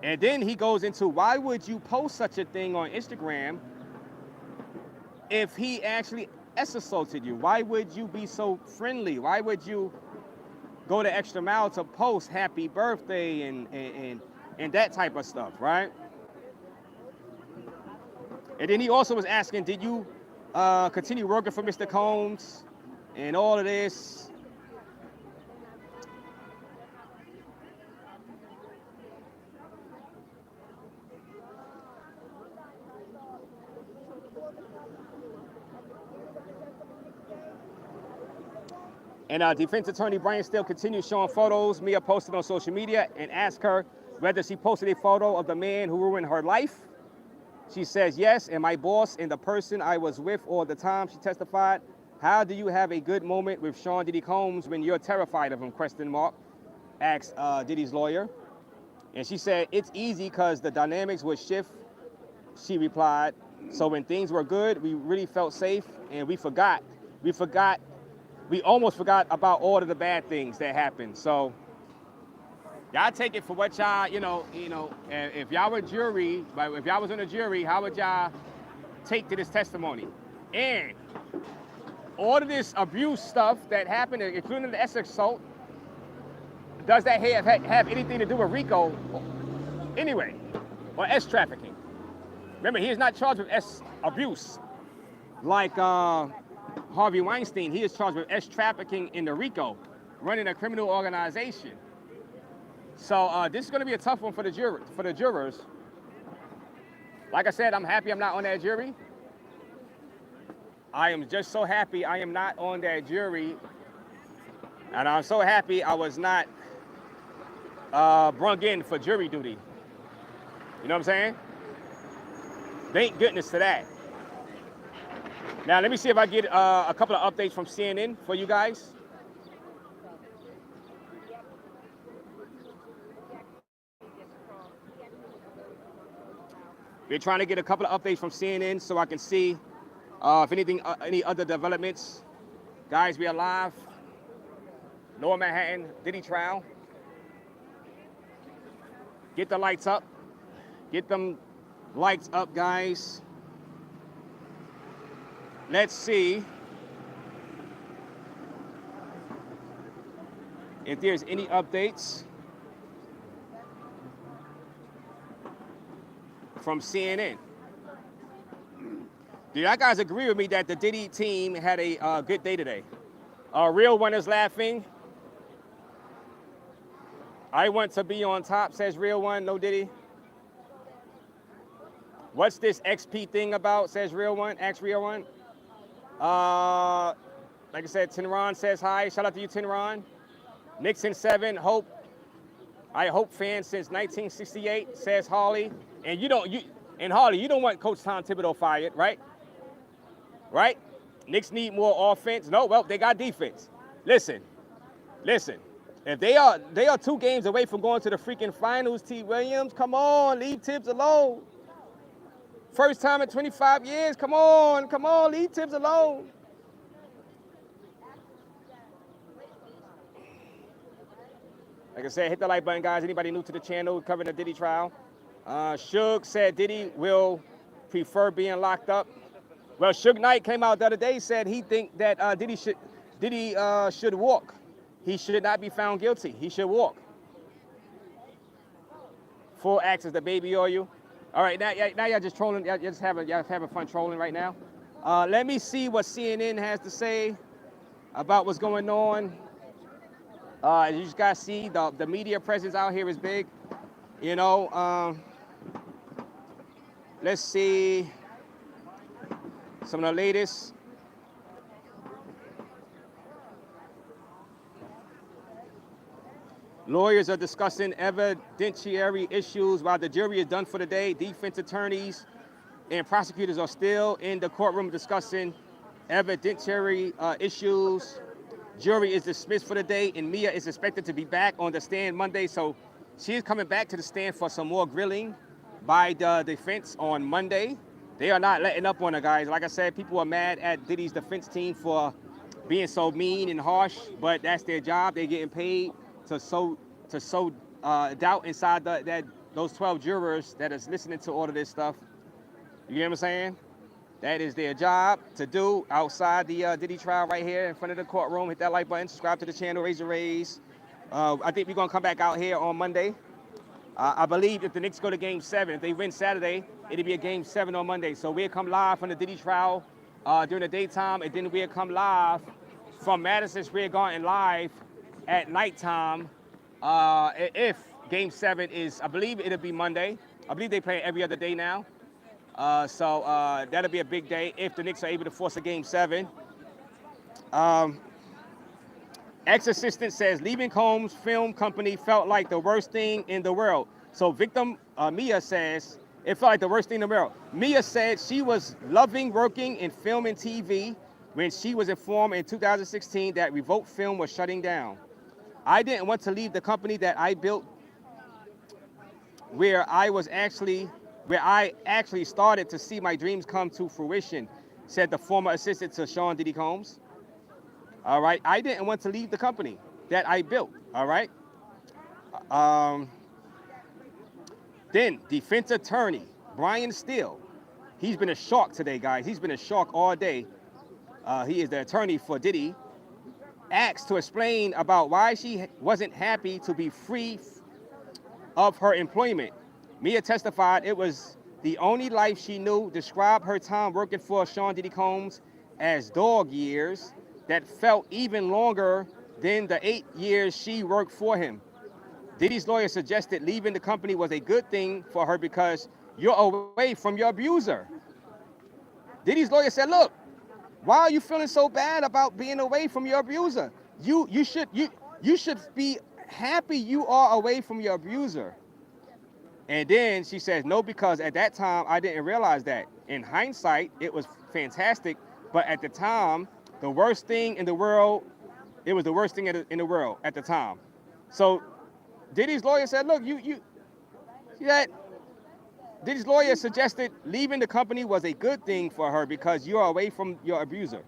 And then he goes into, why would you post such a thing on Instagram if he actually assaulted you? Why would you be so friendly? Why would you go the extra mile to post happy birthday and that type of stuff, right? And then he also was asking, did you continue working for Mr. Combs and all of this? And defense attorney Brian still continues showing photos Mia posted on social media and asked her whether she posted a photo of the man who ruined her life. She says yes, and my boss and the person I was with all the time. She testified, how do you have a good moment with Sean Diddy Combs when you're terrified of him, question mark, asked Diddy's lawyer. And she said, it's easy because the dynamics would shift, she replied. So when things were good, we really felt safe, and we almost forgot about all of the bad things that happened. So y'all take it for what y'all, if y'all were jury, but if y'all was in a jury, how would y'all take to this testimony? And all of this abuse stuff that happened, including the sex assault, does that have anything to do with RICO anyway, or S trafficking? Remember, he is not charged with S abuse like Harvey Weinstein. He is charged with S trafficking in the RICO, running a criminal organization. So this is going to be a tough one for the jurors. Like I said, I'm happy I'm not on that jury. I am just so happy I am not on that jury, and I'm so happy I was not brung in for jury duty. You know what I'm saying? Thank goodness to that. Now let me see if I get a couple of updates from CNN for you guys. We're trying to get a couple of updates from CNN so I can see if anything, any other developments. Guys, we are live. Lower Manhattan, Diddy trial. Get the lights up. Get them lights up, guys. Let's see if there's any updates from CNN. Do y'all guys agree with me that the Diddy team had a good day today? Real One is laughing. I want to be on top, says Real One. No Diddy. What's this XP thing about, says Real One. Ask Real One. Like I said, Tinron says hi. Shout out to you, Tinron. Nixon 7, Hope. I Hope fan since 1968, says Harley. And Harley, you don't want Coach Tom Thibodeau fired, right? Right? Knicks need more offense. No, well, they got defense. Listen. If they are 2 games away from going to the freaking finals, T. Williams, come on, leave Tibbs alone. First time in 25 years, come on, leave Tibbs alone. Like I said, hit the like button, guys. Anybody new to the channel covering the Diddy trial? Suge said Diddy will prefer being locked up Well, Suge Knight came out the other day, said he think that Diddy should walk. He should not be found guilty. He should walk. Full access to baby oil. All right, now y'all just trolling. Y'all having fun trolling right now. Let me see what CNN has to say about what's going on. As you guys see, the media presence out here is big. You know, let's see some of the latest. Lawyers are discussing evidentiary issues while the jury is done for the day. Defense attorneys and prosecutors are still in the courtroom discussing evidentiary issues. Jury is dismissed for the day, and Mia is expected to be back on the stand Monday. So she is coming back to the stand for some more grilling by the defense on Monday. They are not letting up on her, guys. Like I said, people are mad at Diddy's defense team for being so mean and harsh, but that's their job. They're getting paid to sow doubt inside those 12 jurors that is listening to all of this stuff. You get what I'm saying? That is their job to do outside the Diddy trial right here in front of the courtroom. Hit that like button, subscribe to the channel, raise your raise. I think we're going to come back out here on Monday. I believe if the Knicks go to Game 7, if they win Saturday, it'll be a Game 7 on Monday. So we'll come live from the Diddy trial during the daytime, and then we'll come live from Madison Square Garden live at nighttime. If Game 7 is, I believe it'll be Monday. I believe they play every other day now. So that'll be a big day if the Knicks are able to force a Game 7. Ex-assistant says leaving Combs Film Company felt like the worst thing in the world. So victim Mia says it felt like the worst thing in the world. Mia said she was loving working in film and TV when she was informed in 2016 that Revolt Film was shutting down. I didn't want to leave the company that I built where I actually started to see my dreams come to fruition, said the former assistant to Sean Diddy Combs. All right, I didn't want to leave the company that I built, all right? Then defense attorney, Brian Steele, he's been a shark today, guys. He's been a shark all day. He is the attorney for Diddy. Asked to explain about why she wasn't happy to be free of her employment. Mia testified it was the only life she knew, described her time working for Sean Diddy Combs as dog years that felt even longer than the 8 years she worked for him. Diddy's lawyer suggested leaving the company was a good thing for her because you're away from your abuser. Diddy's lawyer said, look, why are you feeling so bad about being away from your abuser? You should be happy you are away from your abuser. And then she says, no, because at that time, I didn't realize that. In hindsight, it was fantastic, but at the time, the worst thing in the world, it was the worst thing in the world at the time. So Diddy's lawyer said, look, you see that? Diddy's lawyer suggested leaving the company was a good thing for her because you are away from your abuser.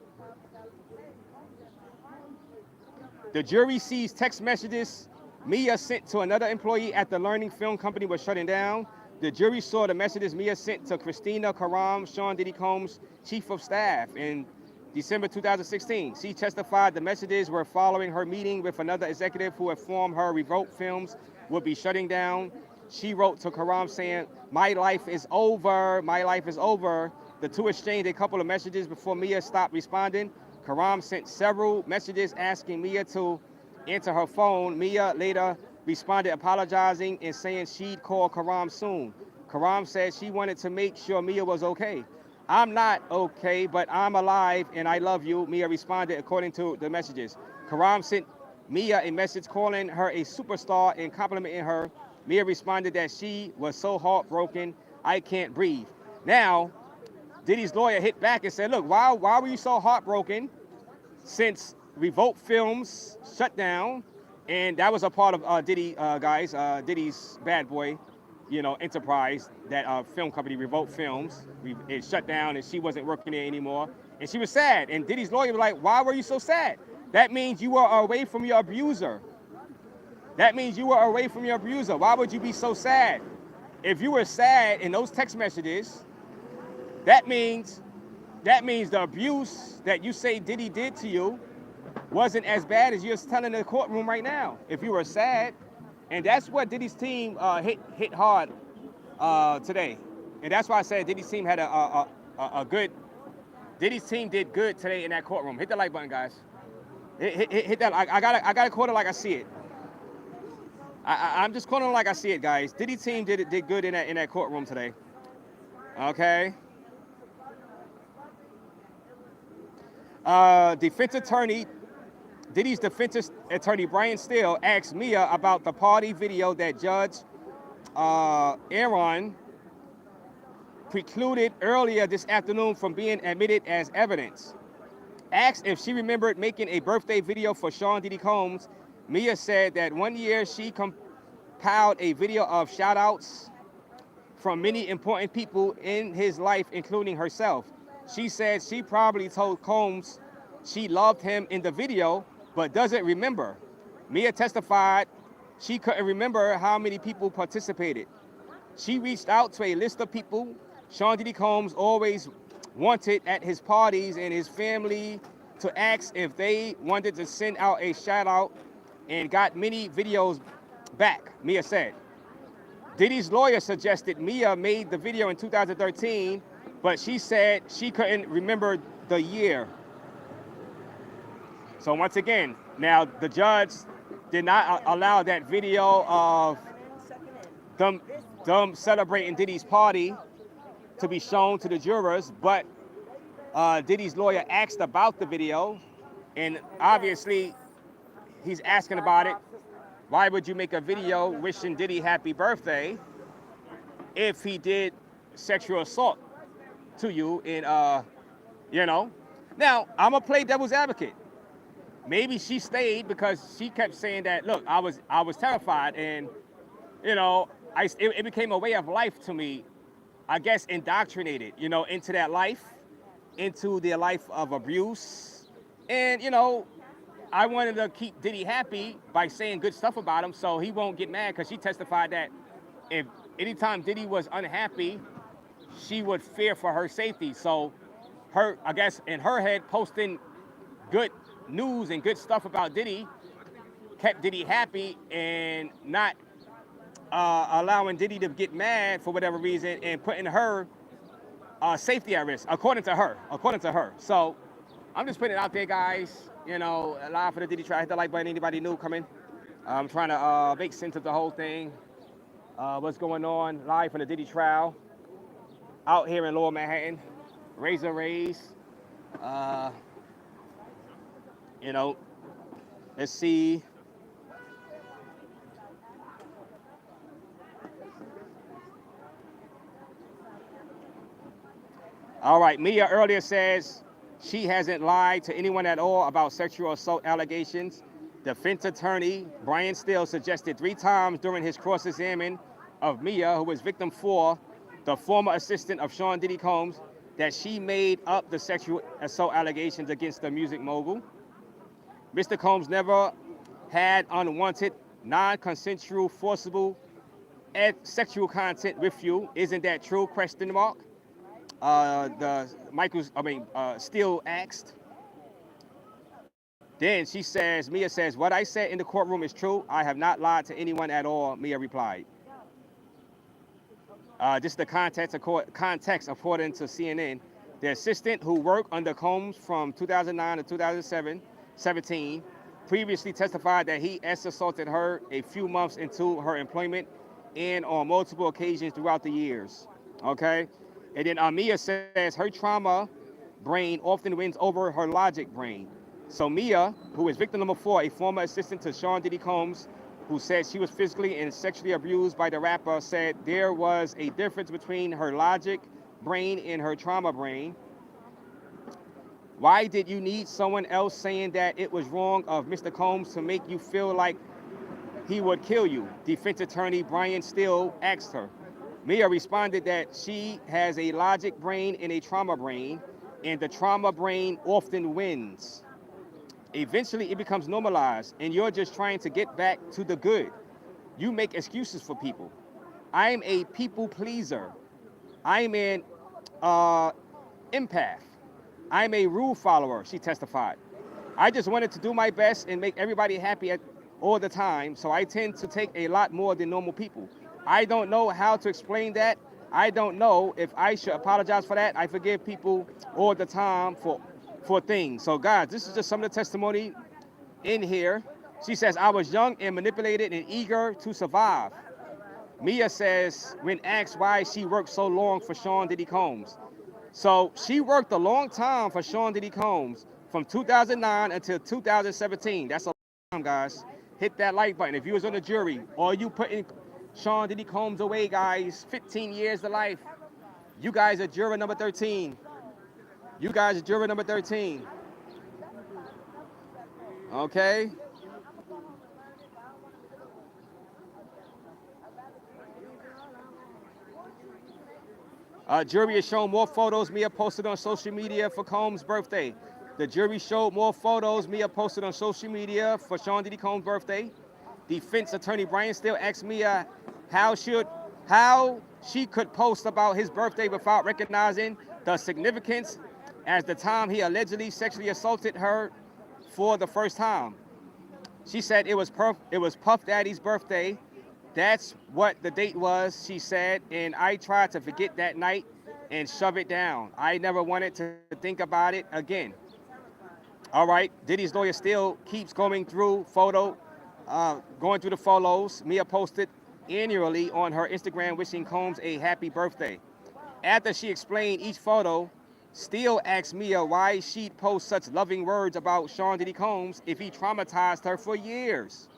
The jury sees text messages Mia sent to another employee at the Learning Film Company was shutting down. The jury saw the messages Mia sent to Christina Karam, Sean Diddy Combs' chief of staff in December 2016. She testified the messages were following her meeting with another executive who informed her Revolt Films would be shutting down. She wrote to Karam saying, my life is over, my life is over. The two exchanged a couple of messages before Mia stopped responding. Karam sent several messages asking Mia to answer her phone. Mia later responded apologizing and saying she'd call Karam soon. Karam said she wanted to make sure Mia was okay. I'm not okay, but I'm alive and I love you, Mia responded according to the messages. Karam sent Mia a message calling her a superstar and complimenting her. Mia responded that she was so heartbroken, I can't breathe. Now, Diddy's lawyer hit back and said, look, why were you so heartbroken since Revolt Films shut down? And that was a part of Diddy, guys, Diddy's bad boy, enterprise, that film company, Revolt Films. It shut down and she wasn't working there anymore. And she was sad. And Diddy's lawyer was like, why were you so sad? That means you were away from your abuser. That means you were away from your abuser. Why would you be so sad? If you were sad in those text messages, that means that means the abuse that you say Diddy did to you wasn't as bad as you're telling the courtroom right now. If you were sad, and that's what Diddy's team hit hard today, and that's why I said Diddy's team had a good. Diddy's team did good today in that courtroom. Hit the like button, guys. Hit that. I gotta quote it like I see it. I'm just quoting it like I see it, guys. Diddy's team did good in that courtroom today. Okay. Defense attorney. Diddy's defense attorney Brian Steele asked Mia about the party video that Judge Aaron precluded earlier this afternoon from being admitted as evidence. Asked if she remembered making a birthday video for Sean Diddy Combs, Mia said that one year she compiled a video of shout-outs from many important people in his life, including herself. She said she probably told Combs she loved him in the video, but doesn't remember. Mia testified she couldn't remember how many people participated. She reached out to a list of people Sean Diddy Combs always wanted at his parties and his family to ask if they wanted to send out a shout out and got many videos back, Mia said. Diddy's lawyer suggested Mia made the video in 2013, but she said she couldn't remember the year. So once again, now the judge did not allow that video of them celebrating Diddy's party to be shown to the jurors, but Diddy's lawyer asked about the video, and obviously he's asking about it. Why would you make a video wishing Diddy happy birthday if he did sexual assault to you in, you know? Now, I'm gonna play devil's advocate. Maybe she stayed because she kept saying that, look, I was terrified, and, you know, it became a way of life to me, I guess, indoctrinated, you know, into that life, into their life of abuse. And, you know, I wanted to keep Diddy happy by saying good stuff about him so he won't get mad, because she testified that if anytime Diddy was unhappy, she would fear for her safety. So her, I guess, in her head, posting good news and good stuff about Diddy kept Diddy happy and not allowing Diddy to get mad for whatever reason and putting her safety at risk, according to her. So I'm just putting it out there, guys. You know, live for the Diddy trial. Hit the like button. Anybody new coming? I'm trying to make sense of the whole thing. What's going on live from the Diddy trial out here in Lower Manhattan. Raze. You know, let's see. All right, Mia earlier says she hasn't lied to anyone at all about sexual assault allegations. Defense attorney Brian Steele suggested 3 times during his cross-examination of Mia, who was victim 4, the former assistant of Sean Diddy Combs, that she made up the sexual assault allegations against the music mogul. Mr. Combs never had unwanted, non-consensual, forcible, sexual content with you. Isn't that true? Question mark. Steele asked. Then she says, Mia says, what I said in the courtroom is true. I have not lied to anyone at all, Mia replied. This is the context according to CNN. The assistant who worked under Combs from 2009 to 2017 previously testified that he assaulted her a few months into her employment and on multiple occasions throughout the years. Okay? And then Mia says her trauma brain often wins over her logic brain. So Mia, who is victim number 4, a former assistant to Sean Diddy Combs, who said she was physically and sexually abused by the rapper, said there was a difference between her logic brain and her trauma brain. Why did you need someone else saying that it was wrong of Mr. Combs to make you feel like he would kill you? Defense attorney Brian Steele asked her. Mia responded that she has a logic brain and a trauma brain, and the trauma brain often wins. Eventually, it becomes normalized, and you're just trying to get back to the good. You make excuses for people. I am a people pleaser. I am an empath. I'm a rule follower, she testified. I just wanted to do my best and make everybody happy all the time, so I tend to take a lot more than normal people. I don't know how to explain that. I don't know if I should apologize for that. I forgive people all the time for things. So guys, this is just some of the testimony in here. She says, I was young and manipulated and eager to survive. Mia says, when asked why she worked so long for Sean Diddy Combs. So she worked a long time for Sean Diddy Combs from 2009 until 2017. That's a long time, guys. Hit that like button. If you was on the jury or you putting Sean Diddy Combs away, guys, 15 years to life. You guys are juror number 13. You guys are juror number 13. Okay? Jury has shown more photos Mia posted on social media for Combs' birthday. The jury showed more photos Mia posted on social media for Sean Diddy Combs' birthday. Defense attorney Brian Steele asked Mia how she could post about his birthday without recognizing the significance as the time he allegedly sexually assaulted her for the first time. She said it was Puff Daddy's birthday. That's what the date was, she said, and I tried to forget that night and shove it down. I never wanted to think about it again. All right, Diddy's lawyer still keeps going through the photos Mia posted annually on her Instagram wishing Combs a happy birthday. After she explained each photo, Steele asked Mia why she'd post such loving words about Sean Diddy Combs if he traumatized her for years.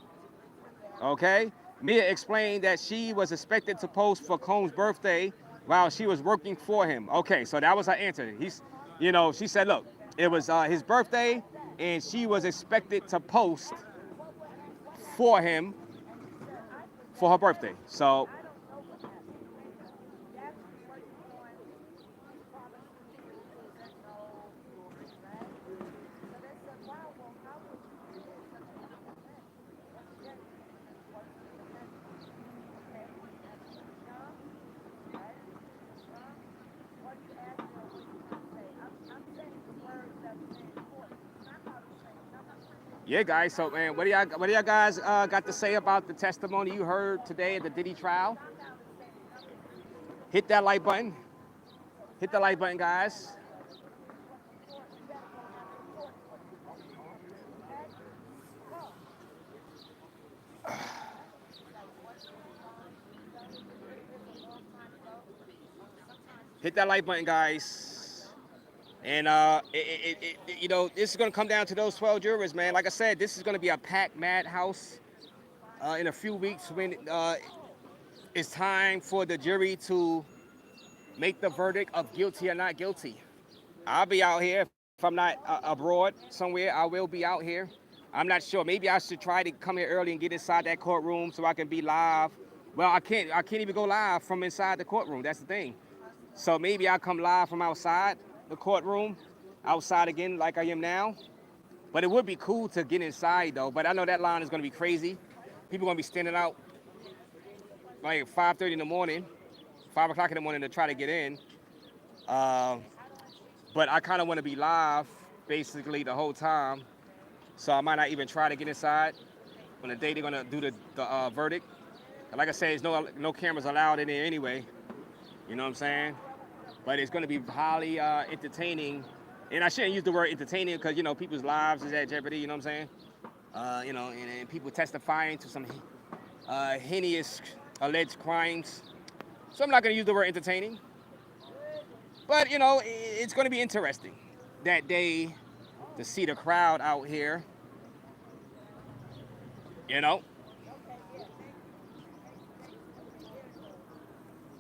Okay? Mia explained that she was expected to post for Combs' birthday while she was working for him. Okay, so that was her answer. She said, look, it was his birthday, and she was expected to post for him for her birthday. So, yeah, guys. So, man, what do y'all guys got to say about the testimony you heard today at the Diddy trial? Hit that like button. Hit the like button, guys. Hit that like button, guys. And this is gonna come down to those 12 jurors, man. Like I said, this is gonna be a packed madhouse in a few weeks when it's time for the jury to make the verdict of guilty or not guilty. I'll be out here. If I'm not abroad somewhere, I will be out here. I'm not sure. Maybe I should try to come here early and get inside that courtroom so I can be live. Well, I can't even go live from inside the courtroom. That's the thing. So maybe I'll come live from outside the courtroom, outside again like I am now. But it would be cool to get inside though. But I know that line is gonna be crazy. People gonna be standing out like 5:30 in the morning, 5 o'clock in the morning to try to get in. But I kind of want to be live basically the whole time. So I might not even try to get inside on the day they're gonna do the verdict. And like I said, there's no cameras allowed in there anyway. You know what I'm saying? But it's gonna be highly entertaining. And I shouldn't use the word entertaining because people's lives is at jeopardy. You know what I'm saying? And people testifying to some heinous alleged crimes. So I'm not gonna use the word entertaining. But it's gonna be interesting that day to see the crowd out here.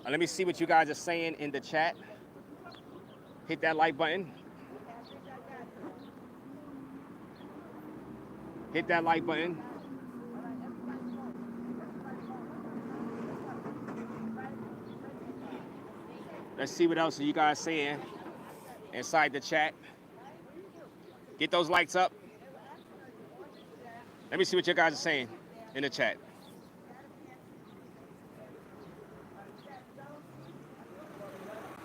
Let me see what you guys are saying in the chat. Hit that like button. Hit that like button. Let's see what else are you guys saying inside the chat. Get those likes up. Let me see what you guys are saying in the chat.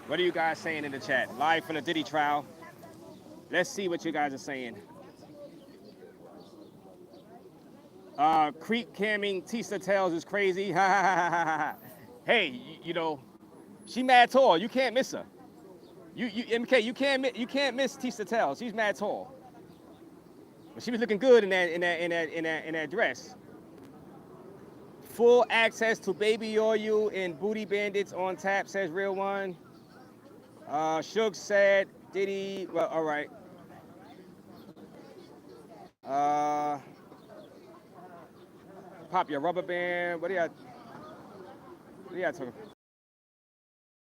What are you guys saying in the chat? Live from the Diddy trial. Let's see what you guys are saying. Creep camming Tisa tells is crazy. Hey, you know, she mad tall. You can't miss her. MK, you can't miss Tisa tells. She's mad tall. But she was looking good in that dress. Full access to baby oil and booty bandits on tap, says Real One. Suge said Diddy. Well, all right. Pop your rubber band. What are y'all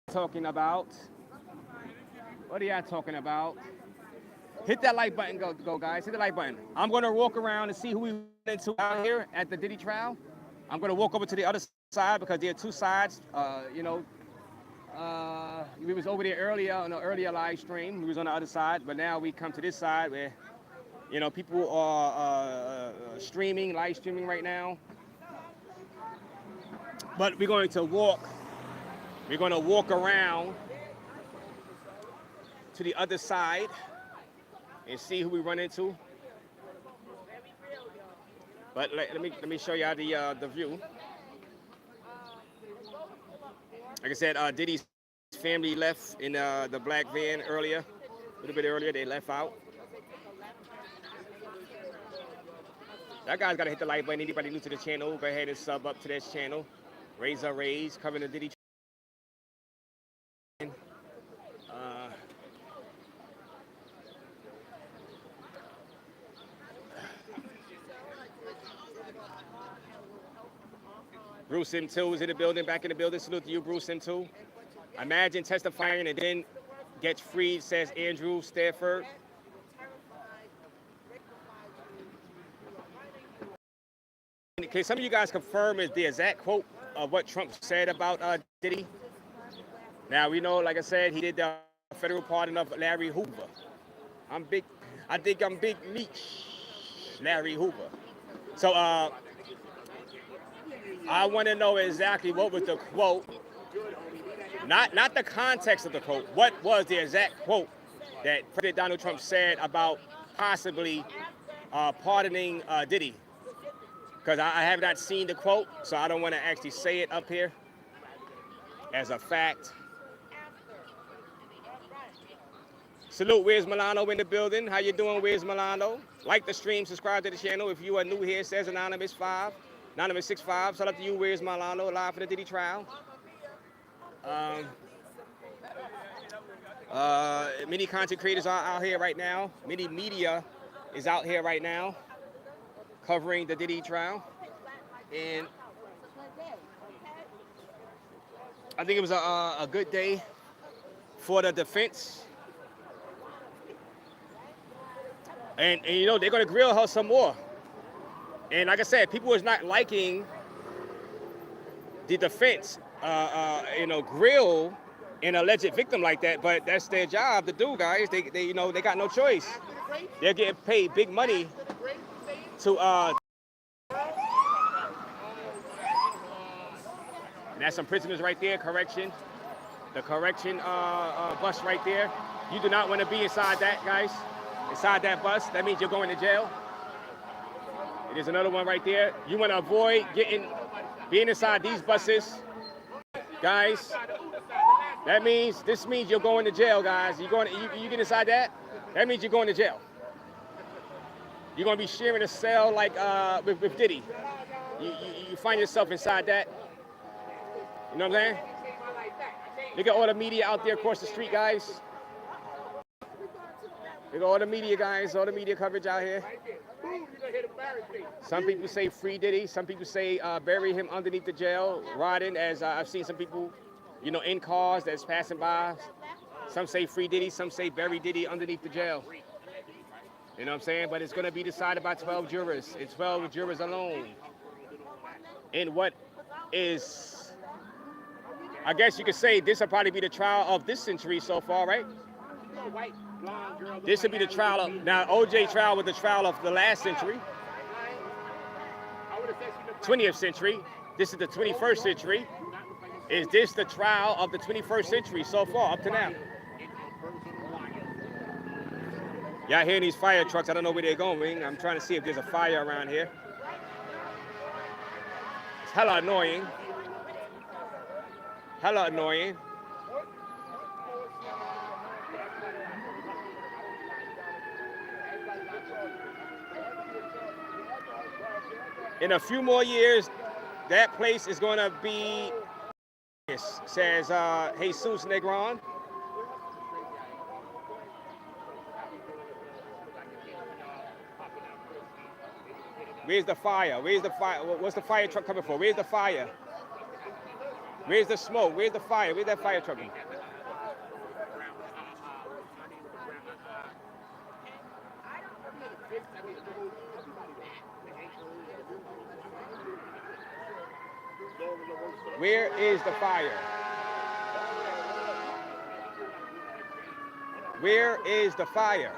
talking about? What are y'all talking about? Hit that like button, go guys. Hit the like button. I'm gonna walk around and see who we went into out here at the Diddy trial. I'm gonna walk over to the other side because there are two sides. You know, we was over there earlier on an earlier live stream. We was on the other side, but now we come to this side where, you know, people are streaming, live streaming right now. But we're going to walk around to the other side and see who we run into. But let me show y'all the view. Like I said, Diddy's family left in the black van earlier, a little bit earlier. They left out. That guy's got to hit the like button. Anybody new to the channel, go ahead and sub up to this channel. Raze, covering the Diddy. Bruce M2 is in the building, back in the building. Salute to you, Bruce M2. Imagine testifying and then gets freed, says Andrew Stafford. Can some of you guys confirm is the exact quote of what Trump said about Diddy? Now, we know, like I said, he did the federal pardon of Larry Hoover. I think I'm Big Meech, Larry Hoover. So, I want to know exactly what was the quote, not the context of the quote. What was the exact quote that President Donald Trump said about possibly pardoning Diddy? Because I have not seen the quote, so I don't want to actually say it up here as a fact. Salute, Wiz Milano in the building. How you doing, Wiz Milano? Like the stream, subscribe to the channel. If you are new here, it says Anonymous 5. Anonymous 65, shout out to you, Wiz Milano, live for the Diddy trial. Many content creators are out here right now. Many media is out here right now covering the Diddy trial. And I think it was a good day for the defense. And you know, they're going to grill her some more. And like I said, people was not liking the defense, you know, grill an alleged victim like that, but that's their job to do, guys. They you know, they got no choice. They're getting paid big money to, and that's some prisoners right there, correction. The correction bus right there. You do not want to be inside that, guys. Inside that bus, that means you're going to jail. There's another one right there. You want to avoid being inside these buses, guys. This means you're going to jail, guys. You get inside that means you're going to jail. You're going to be sharing a cell like with Diddy. You find yourself inside that. You know what I'm saying? Look at all the media out there across the street, guys. Look at all the media, guys. All the media coverage out here. Some people say free Diddy. Some people say bury him underneath the jail, rotting, as I've seen some people, you know, in cars that's passing by. Some say free Diddy. Some say bury Diddy underneath the jail. You know what I'm saying? But it's going to be decided by 12 jurors. It's 12 jurors alone. And what is, I guess you could say this will probably be the trial of this century so far, right? This would be the trial of, now OJ trial was the trial of the last century, 20th century. This is the 21st century. Is this the trial of the 21st century so far up to now? Y'all hear these fire trucks? I don't know where they're going. I'm trying to see if there's a fire around here. It's hella annoying. Hella annoying. In a few more years, that place is going to be, says Jesus Negron. Where's the fire? Where's the fire? What's the fire truck coming for? Where's the fire? Where's the smoke? Where's the fire? Where's that fire truck? Where is the fire? Where is the fire?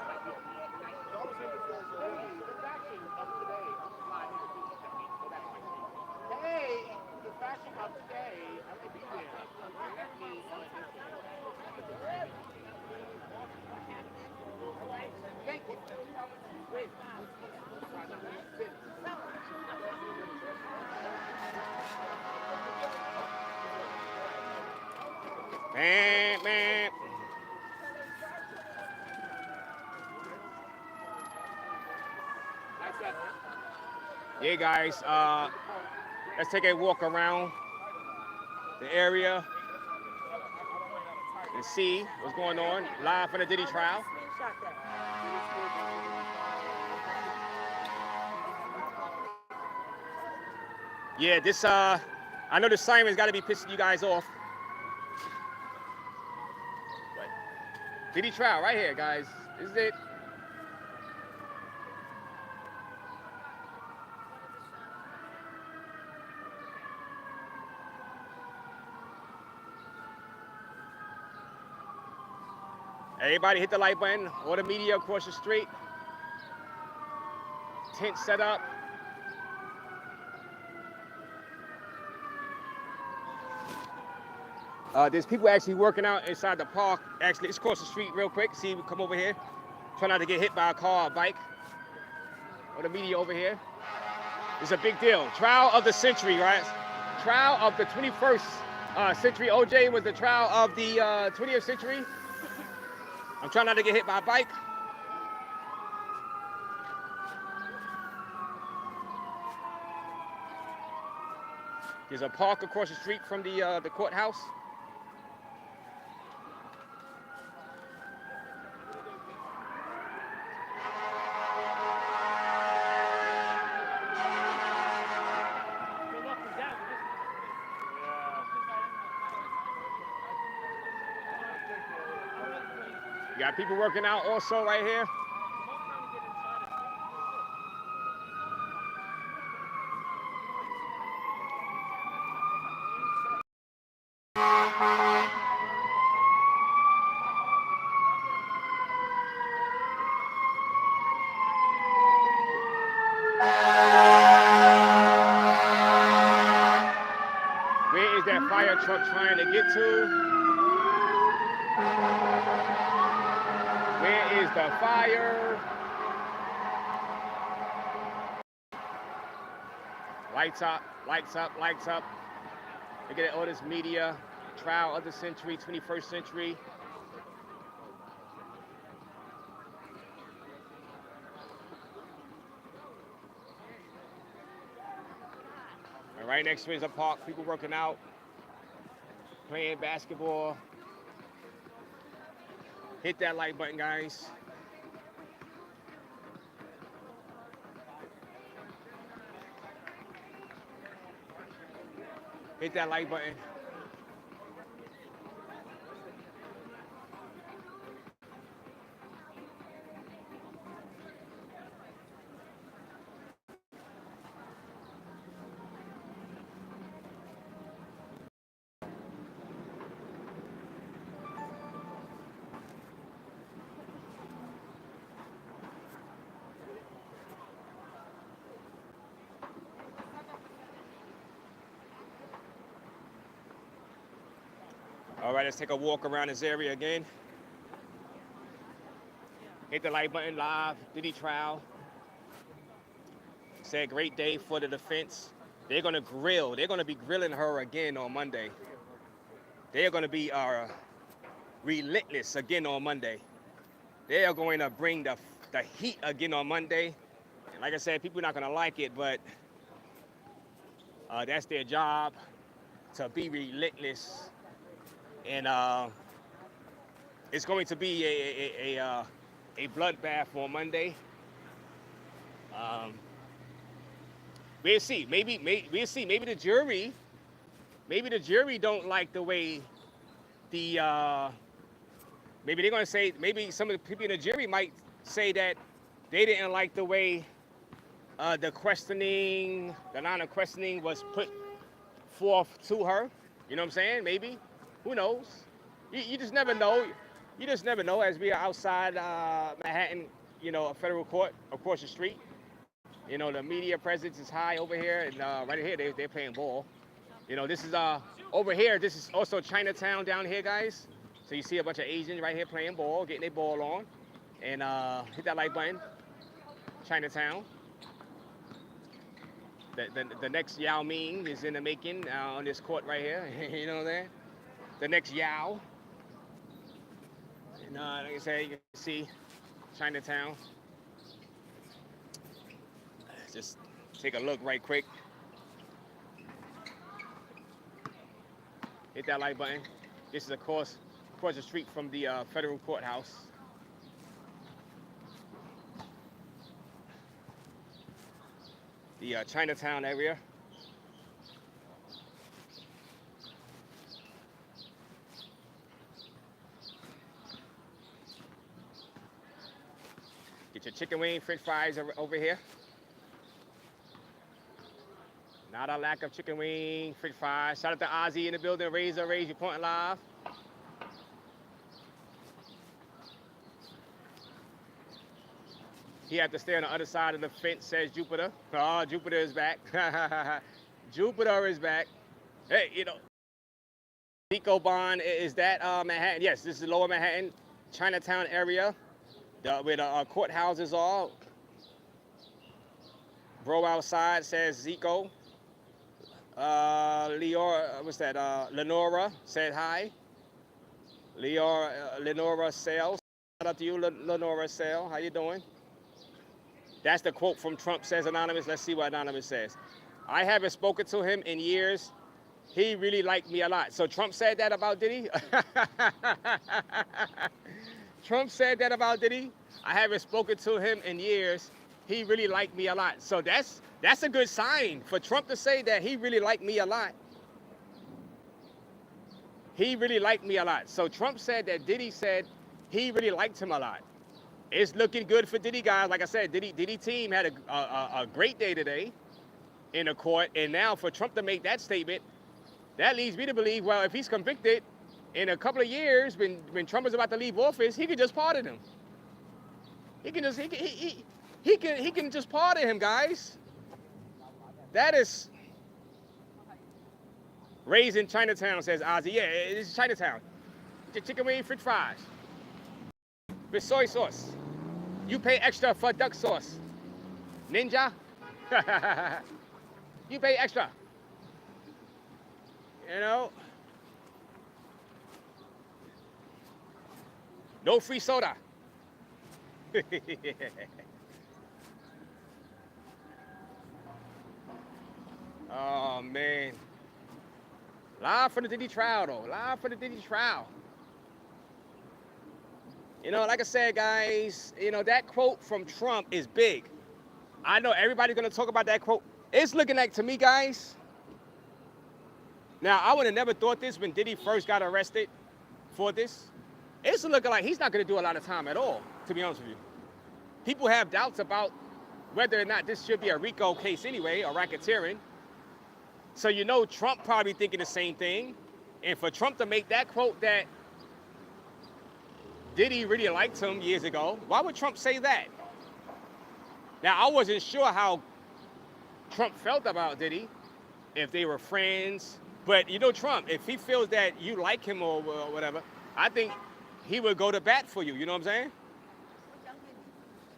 Man. Yeah, guys, let's take a walk around the area and see what's going on live from the Diddy trial. Yeah, this, I know the siren's got to be pissing you guys off. But Diddy trial right here, guys. This is it. Everybody hit the like button. All the media across the street. Tent set up. There's people actually working out inside the park. Actually, it's across the street real quick. See, we come over here. Try not to get hit by a car or a bike. Or the media over here. It's a big deal. Trial of the century, right? Trial of the 21st century. OJ was the trial of the 20th century. I'm trying not to get hit by a bike. There's a park across the street from the courthouse. You got people working out also right here. Where is that fire truck trying to get to? Where is the fire? Lights up, lights up, lights up. Look at all this media. Trial of the century, 21st century. And right next to it is a park. People working out, playing basketball. Hit that like button, guys. Hit that like button. All right, let's take a walk around this area again. Hit the like button live. Diddy trial. Said great day for the defense. They're gonna grill. They're gonna be grilling her again on Monday. They are gonna be relentless again on Monday. They are going to bring the heat again on Monday. And like I said, people are not gonna like it, but that's their job, to be relentless. And it's going to be a bloodbath on Monday. We'll see. We'll see. Maybe the jury don't like the way the. Maybe they're gonna say. Maybe some of the people in the jury might say that they didn't like the way the line of questioning was put forth to her. You know what I'm saying? Maybe. Who knows? You just never know. You just never know. As we are outside Manhattan, a federal court across the street. The media presence is high over here, and right here they're playing ball. This is over here. This is also Chinatown down here, guys. So you see a bunch of Asians right here playing ball, getting their ball on, and hit that like button. Chinatown. The next Yao Ming is in the making on this court right here. You know there. The next Yao. And like I said, you can see Chinatown. Just take a look right quick. Hit that like button. This is across the street from the federal courthouse. The Chinatown area. Get your chicken wing, french fries over here. Not a lack of chicken wing, french fries. Shout out to Ozzy in the building. Raze, you're pointing live. He had to stay on the other side of the fence, says Jupiter. Oh, Jupiter is back. Jupiter is back. Hey, RICO bond, is that Manhattan? Yes, this is Lower Manhattan, Chinatown area, where the courthouses are. Bro outside says RICO. Lenora said hi. Lenora Sales. Shout out to you, Lenora Sale. How you doing? That's the quote from Trump, says Anonymous. Let's see what Anonymous says. I haven't spoken to him in years. He really liked me a lot. So Trump said that about Diddy? Trump said that about Diddy? I haven't spoken to him in years. He really liked me a lot. So that's a good sign for Trump to say that he really liked me a lot. He really liked me a lot. So Trump said that Diddy said he really liked him a lot. It's looking good for Diddy, guys. Like I said, Diddy team had a great day today in the court. And now for Trump to make that statement, that leads me to believe, well, if he's convicted in a couple of years, when Trump is about to leave office, he could just pardon him. He can just pardon him, guys. That is. Raze in Chinatown, says Ozzy. Yeah, it's Chinatown. Chicken wing, french fries. With soy sauce. You pay extra for duck sauce. Ninja. You pay extra. No free soda. Oh, man. Live from the Diddy trial, though. Live from the Diddy trial. Like I said, guys, that quote from Trump is big. I know everybody's going to talk about that quote. It's looking like, to me, guys. Now, I would have never thought this when Diddy first got arrested for this. It's looking like he's not going to do a lot of time at all, to be honest with you. People have doubts about whether or not this should be a RICO case anyway, or racketeering. So Trump probably thinking the same thing. And for Trump to make that quote that Diddy really liked him years ago, why would Trump say that? Now, I wasn't sure how Trump felt about Diddy, if they were friends. But Trump, if he feels that you like him or whatever, I think he would go to bat for you. You know what I'm saying?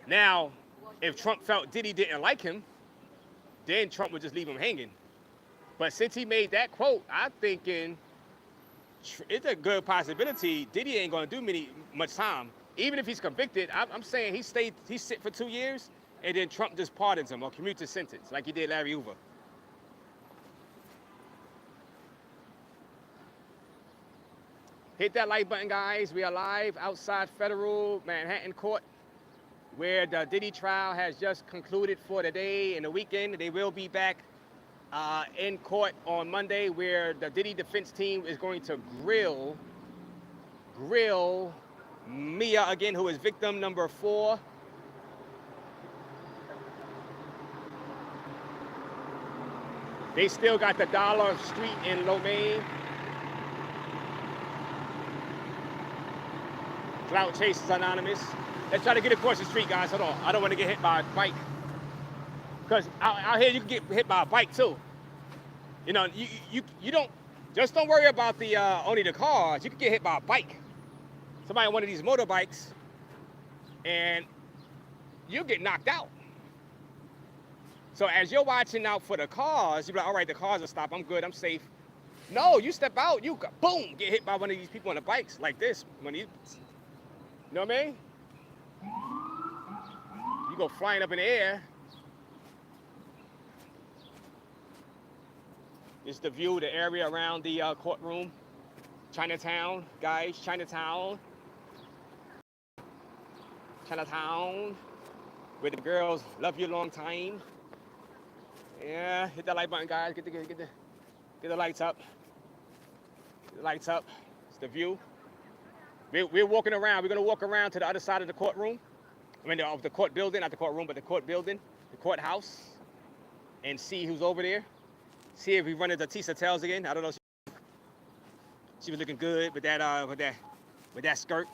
Now, if Trump felt Diddy didn't like him, then Trump would just leave him hanging. But since he made that quote, I'm thinking it's a good possibility Diddy ain't gonna do much time. Even if he's convicted, I'm saying he sit for 2 years, and then Trump just pardons him or commutes his sentence like he did Larry Hoover. Hit that like button, guys. We are live outside Federal Manhattan Court, where the Diddy trial has just concluded for the day and the weekend. They will be back in court on Monday, where the Diddy defense team is going to grill Mia again, who is victim number 4. They still got the Dollar Street in Lomain. Clout Chase is anonymous. Let's try to get across the street, guys. Hold on. I don't want to get hit by a bike. Because out here, you can get hit by a bike, too. You know, you don't worry about the only the cars. You can get hit by a bike. Somebody on one of these motorbikes, and you'll get knocked out. So as you're watching out for the cars, you're like, all right, the cars will stop. I'm good. I'm safe. No, you step out, you boom, get hit by one of these people on the bikes like this. You know what I mean? You go flying up in the air. It's the view, the area around the courtroom. Chinatown, guys, Chinatown. Chinatown, where the girls love you a long time. Yeah, hit that like button, guys. Get the lights up. Get the lights up. It's the view. We're walking around. We're gonna walk around to the other side of the courtroom. I mean, of the court building, not the courtroom, but the court building, the courthouse, and see who's over there. See if we run into Tisa Tells again. I don't know. She was looking good with that skirt.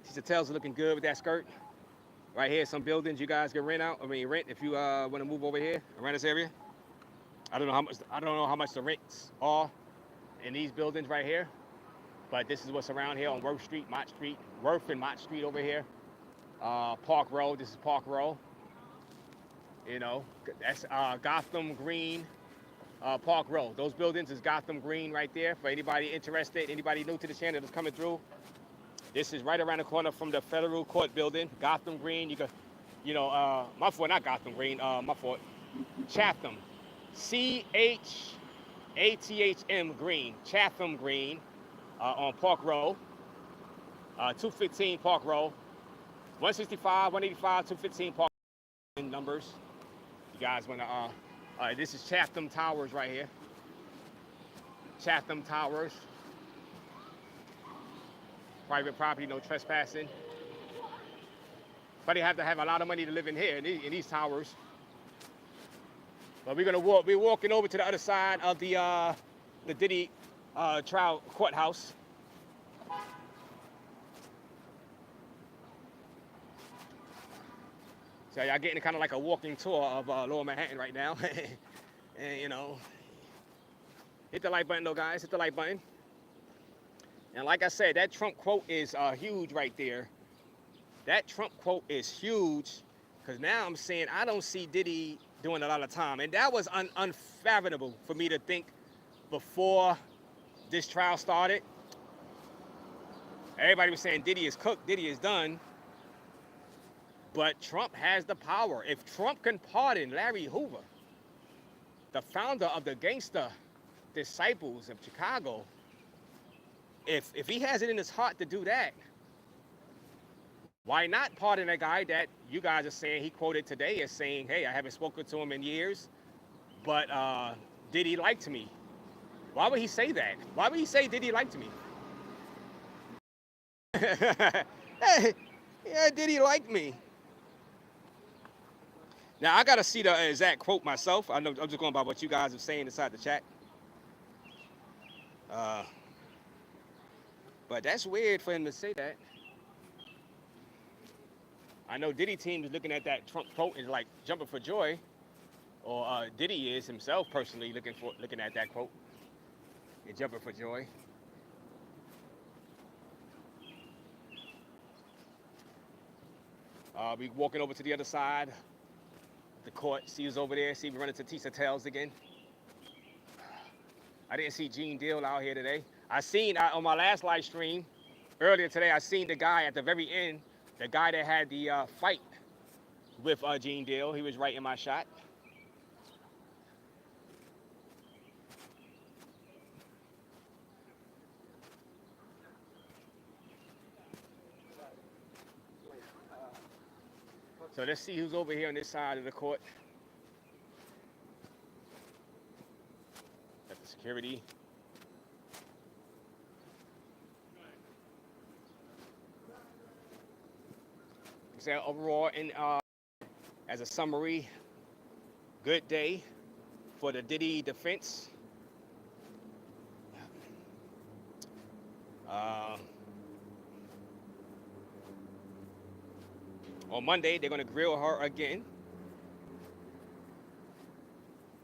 Tisa Tells was looking good with that skirt. Right here, some buildings you guys can rent if you want to move over here around this area. I don't know how much the rents are in these buildings right here, but this is what's around here on Worth Street, Mott Street, Worth and Mott Street over here. Park Row. This is Park Row. You know, that's Gotham Green, Park Row. Those buildings is Gotham Green right there. For anybody interested, anybody new to the channel that's coming through. This is right around the corner from the Federal Court building, Gotham Green. You could, my fault, not Gotham Green, my fault. Chatham, CHATHM Green, Chatham Green, on Park Row, 215 Park Row, 165, 185, 215 Park Row numbers. You guys want to, this is Chatham Towers right here. Chatham Towers. Private property, no trespassing. But you have to have a lot of money to live in here, in these towers. But we're walking over to the other side of the Diddy trial courthouse. So y'all getting kind of like a walking tour of Lower Manhattan right now. And hit the like button though, guys, hit the like button. And like I said, that Trump quote is huge right there. That Trump quote is huge, because now I'm saying I don't see Diddy doing a lot of time. And that was unfathomable for me to think before this trial started. Everybody was saying Diddy is cooked, Diddy is done. But Trump has the power. If Trump can pardon Larry Hoover, the founder of the gangster disciples of Chicago, if he has it in his heart to do that, why not pardon a guy that you guys are saying, he quoted today as saying, hey, I haven't spoken to him in years, but Diddy liked me. Why would he say that? Why would he say Diddy liked me? Hey, yeah, Diddy liked me. Now, I got to see the exact quote myself. I'm just going by what you guys are saying inside the chat. But that's weird for him to say that. I know Diddy team is looking at that Trump quote and like jumping for joy, or Diddy is himself personally looking at that quote and jumping for joy. We walking over to the other side of the court. See who's over there. See if we run into Tisa Tails again. I didn't see Gene Deal out here today. I seen on my last live stream earlier today, I seen the guy at the very end, the guy that had the fight with Gene Deal. He was right in my shot. So let's see who's over here on this side of the court. Got the security. So overall, as a summary, good day for the Diddy defense. On Monday, they're going to grill her again.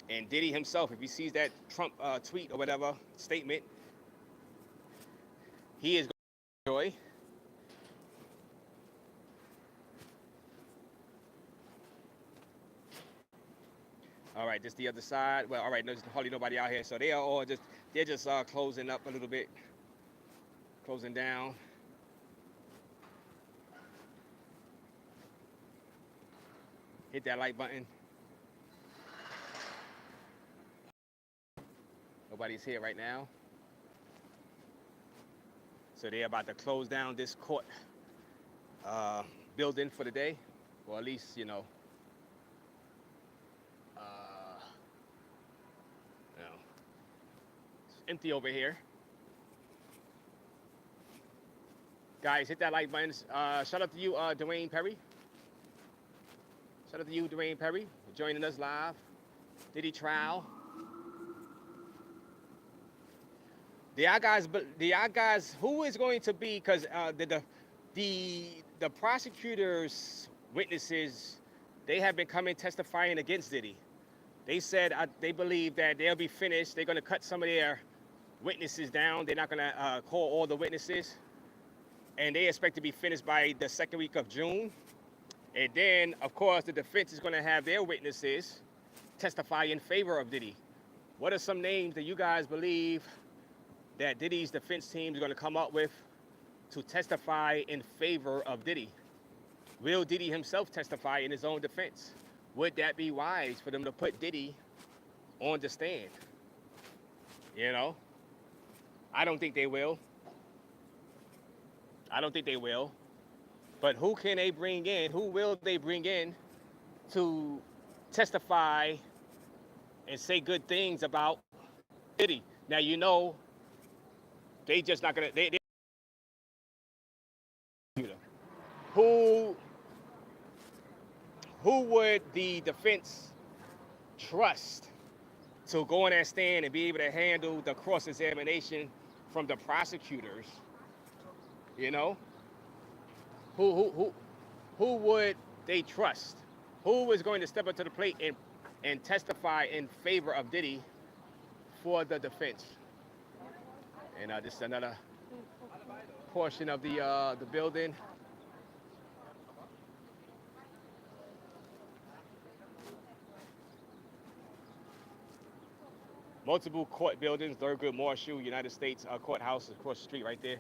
And Diddy himself, if he sees that Trump tweet or whatever statement, he is going to enjoy. All right, this is the other side. Well, all right, there's hardly nobody out here, so they are all they're just closing up a little bit, closing down. Hit that like button. Nobody's here right now. So they're about to close down this court building for the day, or at least, you know, it's empty over here. Guys, hit that like button. Shout out to you, Dwayne Perry. Shout out to you, Dwayne Perry, for joining us live. Diddy trial. The guys, who is going to be? Because the prosecutors' witnesses, they have been coming testifying against Diddy. They said they believe that they'll be finished. They're going to cut some of their witnesses down. They're not going to call all the witnesses, and they expect to be finished by the second week of June. And then, of course, the defense is going to have their witnesses testify in favor of Diddy. What are some names that you guys believe that Diddy's defense team is going to come up with to testify in favor of Diddy? Will Diddy himself testify in his own defense? Would that be wise for them to put Diddy on the stand? You know, I don't think they will. I don't think they will. But who can they bring in? Who will they bring in to testify and say good things about Diddy? Now, you know, they just not gonna. Who would the defense trust to go on that stand and be able to handle the cross-examination from the prosecutors? You know, who would they trust? Who is going to step up to the plate and testify in favor of Diddy for the defense? And this is another portion of the building. Multiple court buildings, Thurgood Marshall, United States Courthouse across the street right there.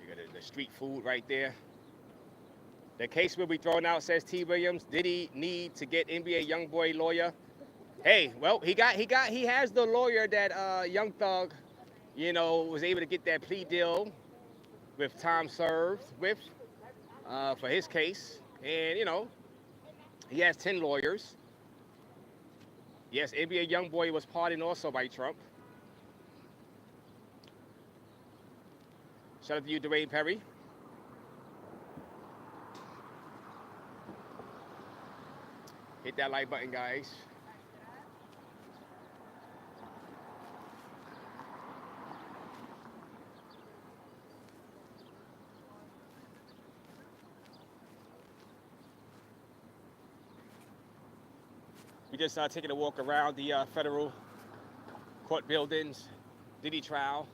You got the street food right there. The case will be thrown out, says T. Williams. Diddy need to get NBA YoungBoy lawyer. Hey, well, he has the lawyer that Young Thug, you know, was able to get that plea deal with time served with for his case. And, you know, he has 10 lawyers. Yes, NBA YoungBoy was pardoned also by Trump. Shout out to you, Dwayne Perry. Hit that like button, guys. We just taking a walk around the federal court buildings, Diddy trial.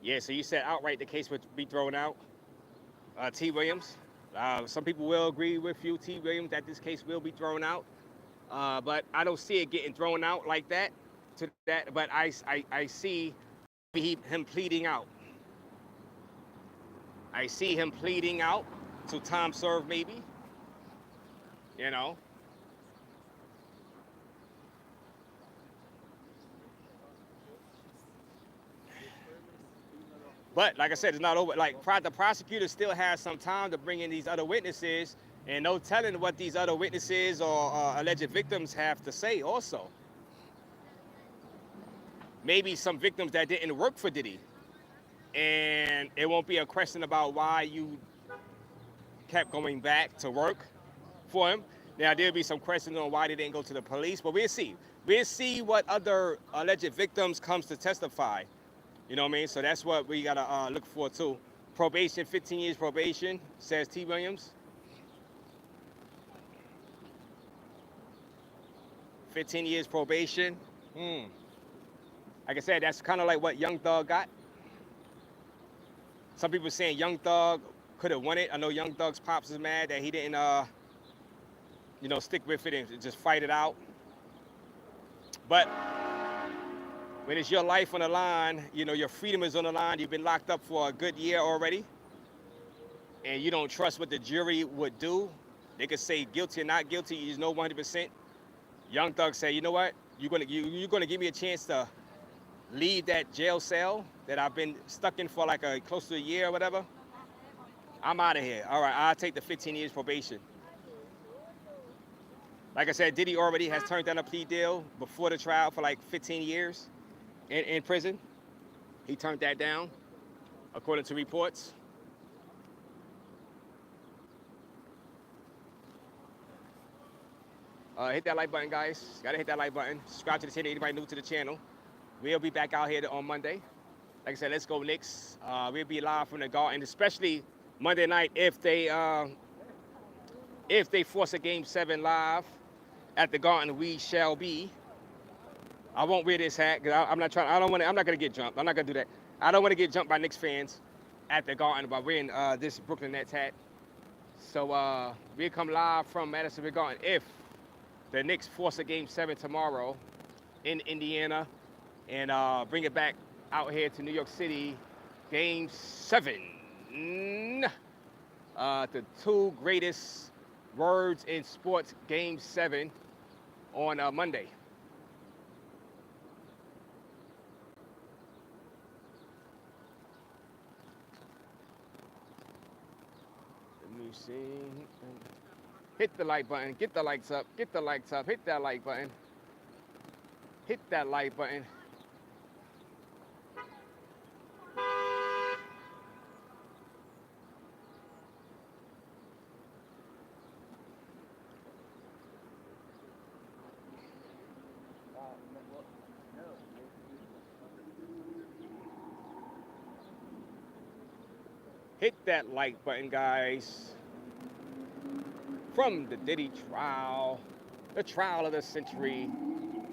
Yeah, so you said outright the case would be thrown out. T. Williams. Some people will agree with you, T. Williams, that this case will be thrown out. But I don't see it getting thrown out like that. To that, but I see him pleading out. I see him pleading out to time served, maybe. You know. But like I said, it's not over. Like the prosecutor still has some time to bring in these other witnesses, and no telling what these other witnesses or alleged victims have to say. Also, maybe some victims that didn't work for Diddy, and it won't be a question about why you kept going back to work for him. Now there'll be some questions on why they didn't go to the police, but we'll see. We'll see what other alleged victims comes to testify. You know what I mean? So that's what we gotta look for too. Probation, 15 years probation, says T. Williams. 15 years probation. Like I said, that's kind of like what Young Thug got. Some people saying Young Thug could have won it. I know Young Thug's pops is mad that he didn't, stick with it and just fight it out. But when it's your life on the line, your freedom is on the line. You've been locked up for a good year already, and you don't trust what the jury would do. They could say guilty or not guilty. You just know 100%. Young Thug say, you know what? You're gonna give me a chance to leave that jail cell that I've been stuck in for like close to a year or whatever. I'm out of here. All right, I'll take the 15 years probation. Like I said, Diddy already has turned down a plea deal before the trial for like 15 years in prison. He turned that down, according to reports. Hit that like button, guys. Gotta hit that like button. Subscribe to the channel, anybody new to the channel. We'll be back out here on Monday. Like I said, let's go Knicks. We'll be live from the Garden, especially Monday night if they force a Game 7 live at the Garden. We shall be. I won't wear this hat because I'm not trying. I'm not gonna get jumped. I'm not gonna do that. I don't want to get jumped by Knicks fans at the Garden by wearing this Brooklyn Nets hat. So we'll come live from Madison Square Garden if the Knicks force a Game 7 tomorrow in Indiana and bring it back out here to New York City. Game 7. The two greatest words in sports, Game 7 on Monday. Let me see. Hit the like button, get the likes up, hit that like button. Hit that like button. Hit that like button, guys. From the Diddy trial, the trial of the century,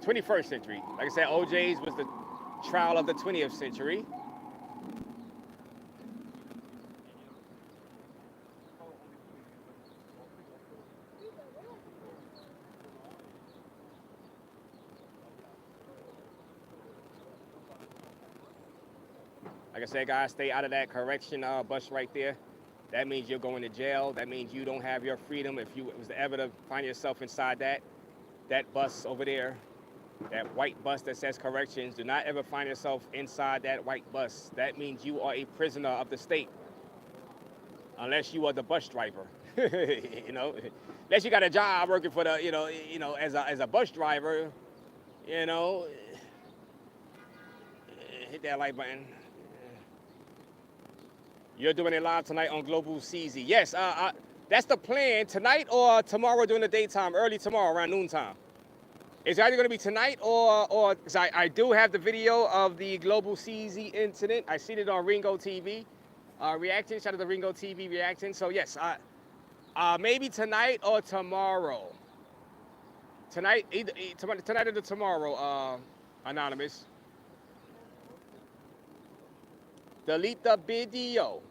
21st century. Like I said, OJ's was the trial of the 20th century. Like Like I said, guys, stay out of that correction bus right there. That means you're going to jail. That means you don't have your freedom. If you was ever to find yourself inside that bus over there, that white bus that says corrections, do not ever find yourself inside that white bus. That means you are a prisoner of the state, unless you are the bus driver. You know, unless you got a job working for the, as a bus driver, you know, hit that like button. You're doing it live tonight on Global CZ. Yes, that's the plan. Tonight or tomorrow during the daytime, early tomorrow around noontime. It's either going to be tonight or I do have the video of the Global CZ incident. I seen it on Ringo TV reacting. Shout out to Ringo TV reacting. So yes, maybe tonight or tomorrow. Tonight, tonight or tomorrow, Anonymous. Delete the video.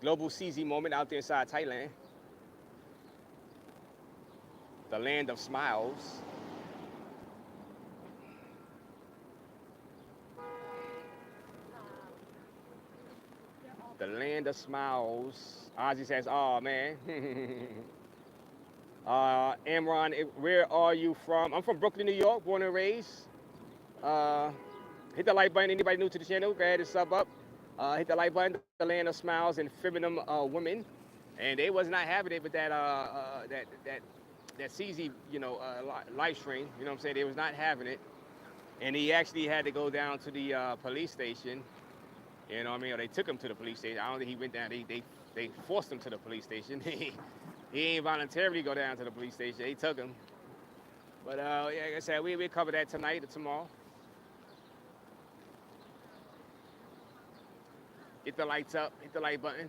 Global CZ moment out there inside Thailand. The land of smiles. The land of smiles. Ozzy says, oh man. Amron, where are you from? I'm from Brooklyn, New York, born and raised. Hit the like button. Anybody new to the channel, go ahead and sub up. Hit the like button. The land of smiles and feminine women, and they was not having it with that CZ, live stream. You know what I'm saying? They was not having it, and he actually had to go down to the police station. You know what I mean? Or they took him to the police station. I don't think he went down. They forced him to the police station. He ain't voluntarily go down to the police station. They took him. But yeah, like I said, we'll cover that tonight or tomorrow. Hit the lights up, hit the like button.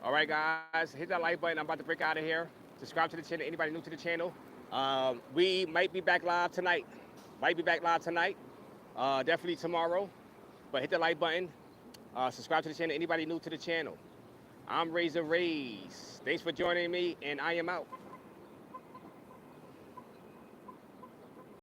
All right, guys, hit that like button. I'm about to break out of here. Subscribe to the channel. Anybody new to the channel? We might be back live tonight. Definitely tomorrow. But hit the like button. Subscribe to the channel. Anybody new to the channel? I'm Raze. Thanks for joining me, and I am out.